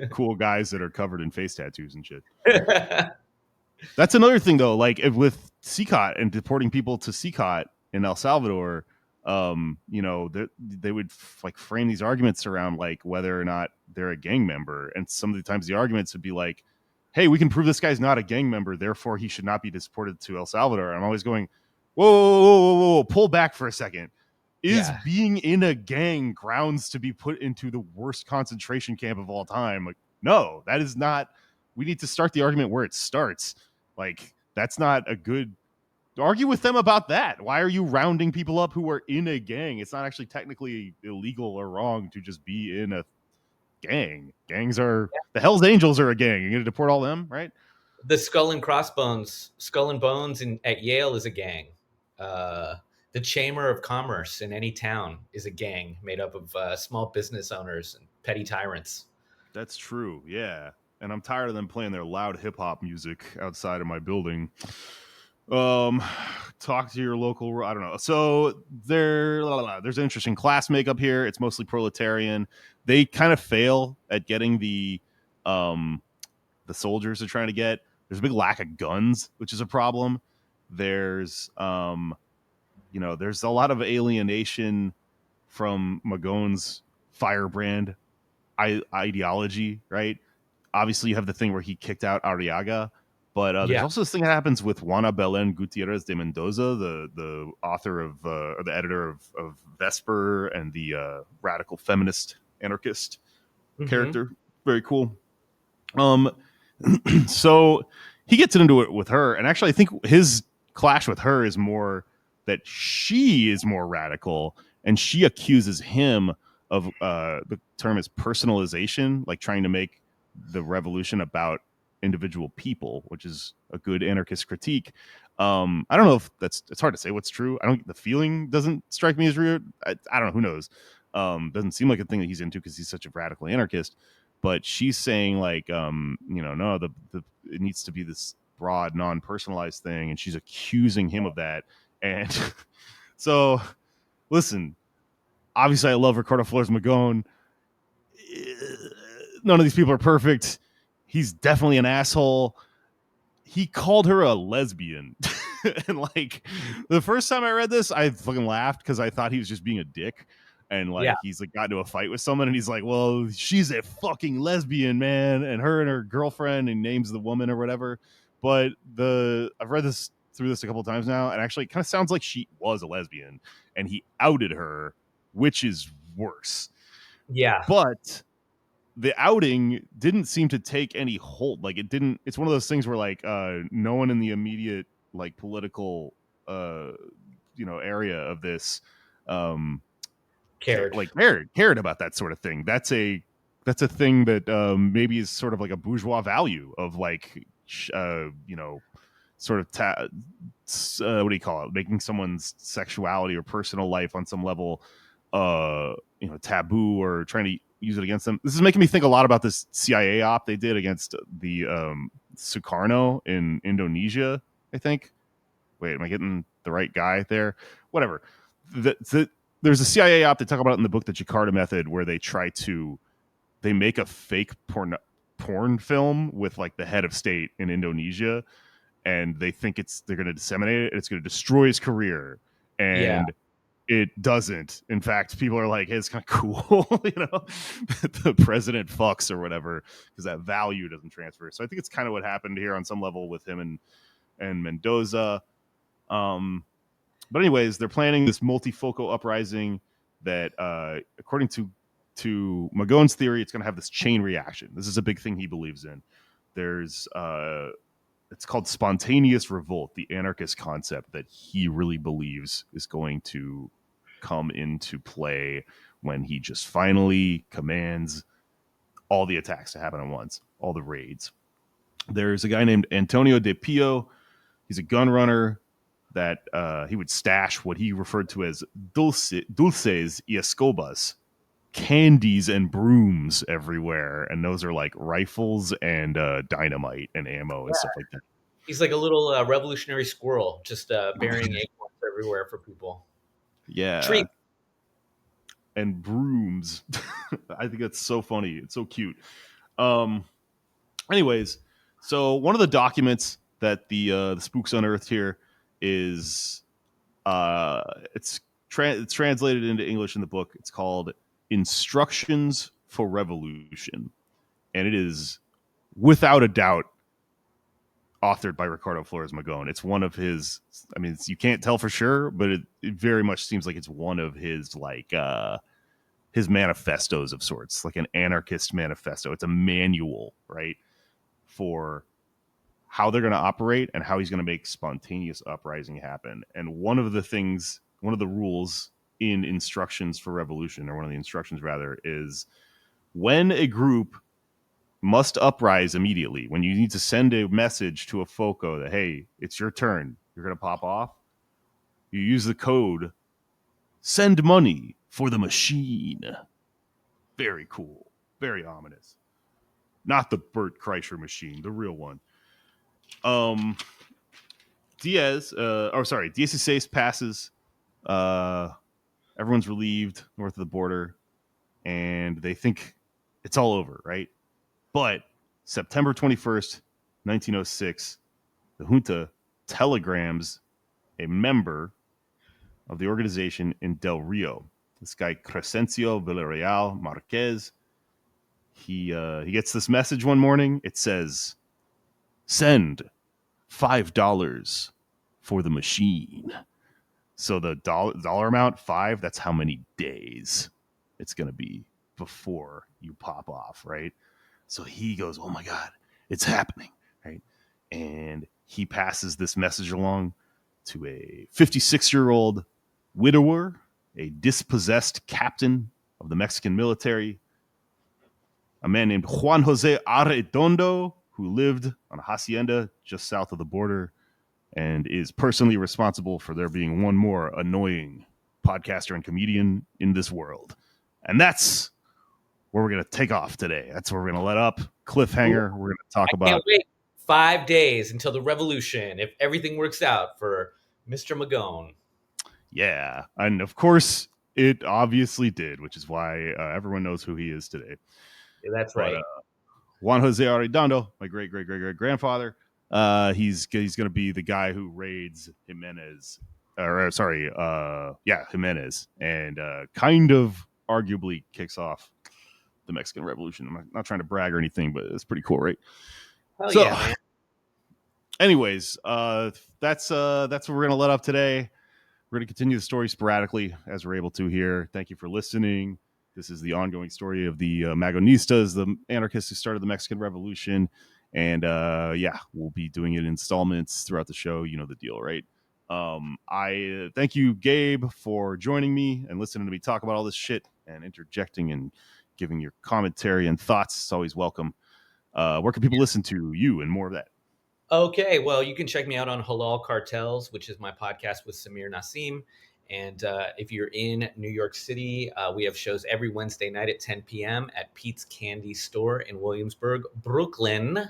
cool guys that are covered in face tattoos and shit. That's another thing, though. Like with CCOT and deporting people to CCOT in El Salvador, they would like frame these arguments around like whether or not they're a gang member, and some of the times the arguments would be like, "Hey, we can prove this guy's not a gang member, therefore he should not be deported to El Salvador." And I'm always going, whoa, pull back for a second. Is being in a gang grounds to be put into the worst concentration camp of all time? Like, no, that is not. We need to start the argument where it starts. Like, that's not a good. Argue with them about that. Why are you rounding people up who are in a gang? It's not actually technically illegal or wrong to just be in a gang. Gangs are the Hell's Angels are a gang. You're gonna deport all them, right? The Skull and Bones at Yale is a gang. The Chamber of Commerce in any town is a gang made up of small business owners and petty tyrants. That's true, yeah. And I'm tired of them playing their loud hip hop music outside of my building. Talk to your local. I don't know. So there's an interesting class makeup here. It's mostly proletarian. They kind of fail at getting the soldiers they're trying to get. There's a big lack of guns, which is a problem. There's there's a lot of alienation from Magon's firebrand ideology, right? Obviously, you have the thing where he kicked out Arriaga, but there's also this thing that happens with Juana Belén Gutiérrez de Mendoza, the author of or the editor of Vesper and the radical feminist anarchist character. Very cool. So he gets into it with her, and actually, I think his clash with her is more that she is more radical, and she accuses him of the term is personalization, like trying to make the revolution about individual people, which is a good anarchist critique. I don't know if it's hard to say what's true. The feeling doesn't strike me as real. I don't know, who knows. Doesn't seem like a thing that he's into because he's such a radical anarchist, but she's saying like, no, it needs to be this broad, non-personalized thing. And she's accusing him of that. And so listen, obviously I love Ricardo Flores Magón. None of these people are perfect. He's definitely an asshole. He called her a lesbian. And like the first time I read this, I fucking laughed because I thought he was just being a dick. And like he's like got into a fight with someone and he's like, well, she's a fucking lesbian, man. And her girlfriend, and names the woman or whatever. But I've read through this a couple of times now, and actually it kind of sounds like she was a lesbian and he outed her, which is worse. Yeah. But the outing didn't seem to take any hold. Like it's one of those things where like no one in the immediate like political area of this cared about that sort of thing. That's a thing that maybe is sort of like a bourgeois value of like sort of what do you call it, making someone's sexuality or personal life on some level taboo, or trying to use it against them. This is making me think a lot about this CIA op they did against the Sukarno in Indonesia, I think. Wait, am I getting the right guy there? Whatever. There's a CIA op they talk about in the book, The Jakarta Method, where they make a fake porn film with like the head of state in Indonesia, and they think they're going to disseminate it, and it's going to destroy his career. And it doesn't. In fact, people are like, hey, it's kind of cool, the president fucks or whatever, because that value doesn't transfer. So I think it's kind of what happened here on some level with him and Mendoza. But anyways, they're planning this multifocal uprising that, according to Magon's theory, it's going to have this chain reaction. This is a big thing he believes in. There's it's called spontaneous revolt, the anarchist concept that he really believes is going to come into play when he just finally commands all the attacks to happen at once, all the raids. There's a guy named Antonio de Pio. He's a gun runner that he would stash what he referred to as dulces y escobas, candies and brooms everywhere, and those are like rifles and dynamite and ammo and stuff like that. He's like a little revolutionary squirrel, just burying acorns everywhere for people. Yeah. Treat. And brooms. I think that's so funny. It's so cute. Anyways, so one of the documents that the spooks unearthed here is it's translated into English in the book. It's called Instructions for Revolution, and it is without a doubt authored by Ricardo Flores Magón. It's one of his. I mean, you can't tell for sure, but it very much seems like it's one of his his manifestos of sorts, like an anarchist manifesto. It's a manual, right, for how they're going to operate and how he's going to make spontaneous uprising happen. And one of the rules in Instructions for Revolution, or one of the instructions rather, is when a group must uprise immediately, when you need to send a message to a FOCO that, hey, it's your turn, you're going to pop off, you use the code, send money for the machine. Very cool. Very ominous. Not the Bert Kreischer machine, the real one. Diaz passes. Everyone's relieved north of the border, and they think it's all over, right? But September 21st, 1906, the junta telegrams a member of the organization in Del Rio, this guy Crescencio Villarreal Marquez. He gets this message one morning. It says, "Send $5 for the machine." So the dollar amount, 5, that's how many days it's going to be before you pop off, right? So he goes, oh my God, it's happening, right? And he passes this message along to a 56-year-old widower, a dispossessed captain of the Mexican military, a man named Juan Jose Arredondo, who lived on a hacienda just south of the border and is personally responsible for there being one more annoying podcaster and comedian in this world. And that's where we're going to take off today. That's where we're going to let up. Cliffhanger. We're going to talk about. Can't wait. 5 days until the revolution, if everything works out for Mr. Magón. Yeah. And of course, it obviously did, which is why everyone knows who he is today. Yeah, that's right. But, Juan Jose Arredondo, my great grandfather, he's going to be the guy who raids Jimenez, Jimenez, and kind of arguably kicks off the Mexican Revolution. I'm not trying to brag or anything, but it's pretty cool, right? Hell yeah, man. Anyways, that's what we're gonna let up today. We're gonna continue the story sporadically as we're able to here. Thank you for listening. This is the ongoing story of the Magonistas, the anarchists who started the Mexican Revolution. And we'll be doing it in installments throughout the show. You know the deal, right? I thank you, Gabe, for joining me and listening to me talk about all this shit and interjecting and giving your commentary and thoughts. It's always welcome. Where can people listen to you and more of that? Okay, well, you can check me out on Halal Cartels, which is my podcast with Samir Nassim. And if you're in New York City, we have shows every Wednesday night at 10 p.m. at Pete's Candy Store in Williamsburg, Brooklyn.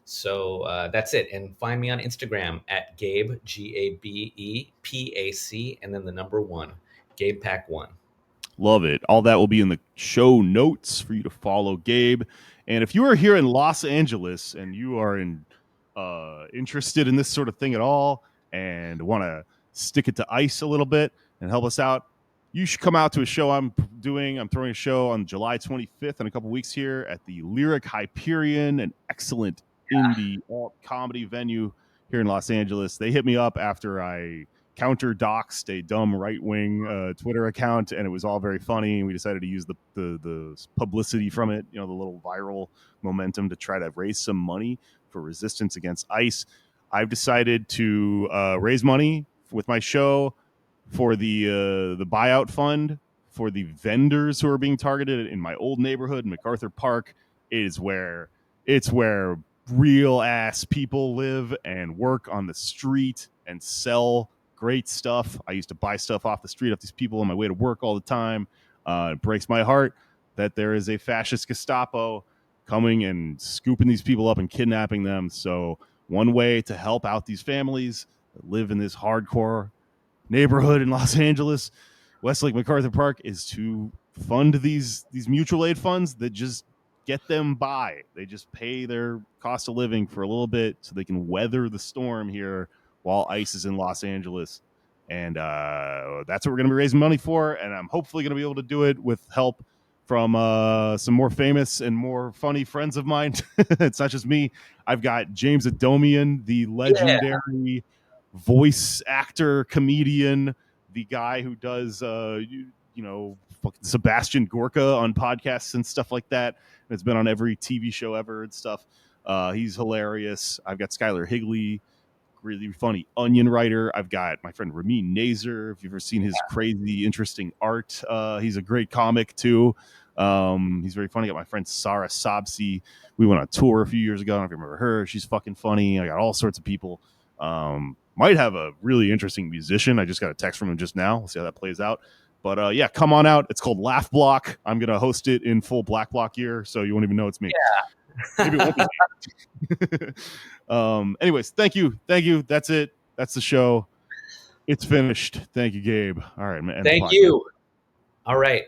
So that's it. And find me on Instagram at Gabe, GABEPAC, and then the number 1, Gabe Pack 1. Love it. All that will be in the show notes for you to follow Gabe. And if you are here in Los Angeles and you are interested in this sort of thing at all and want to stick it to ice a little bit and help us out, you should come out to a show I'm doing. I'm throwing a show on July 25th in a couple weeks here at the Lyric Hyperion, an excellent indie comedy venue here in Los Angeles. They hit me up after I counter-doxed a dumb right-wing Twitter account, and it was all very funny, and we decided to use the publicity from it, the little viral momentum to try to raise some money for resistance against ICE. I've decided to raise money with my show for the buyout fund for the vendors who are being targeted in my old neighborhood, MacArthur Park. It's where real ass people live and work on the street and sell great stuff. I used to buy stuff off the street off these people on my way to work all the time. It breaks my heart that there is a fascist Gestapo coming and scooping these people up and kidnapping them. So one way to help out these families that live in this hardcore neighborhood in Los Angeles, Westlake MacArthur Park, is to fund these mutual aid funds that just get them by. They just pay their cost of living for a little bit so they can weather the storm here while ICE is in Los Angeles. And that's what we're going to be raising money for. And I'm hopefully going to be able to do it with help from some more famous and more funny friends of mine. It's not just me. I've got James Adomian, the legendary voice actor, comedian, the guy who does, fucking Sebastian Gorka on podcasts and stuff like that. And it's been on every TV show ever and stuff. He's hilarious. I've got Skylar Higley, really funny Onion writer. I've got my friend Ramin Nazer. If you've ever seen his crazy, interesting art, he's a great comic too. He's very funny. I got my friend Sarah Sabsi. We went on tour a few years ago. I don't know if you remember her. She's fucking funny. I got all sorts of people. Might have a really interesting musician. I just got a text from him just now. We'll see how that plays out. But yeah, come on out. It's called LAFF BLOC. I'm going to host it in full Black Bloc gear, so you won't even know it's me. Yeah. Maybe it won't be. Anyways, thank you. That's it. That's the show. It's finished. Thank you, Gabe. All right, man. Thank you. All right.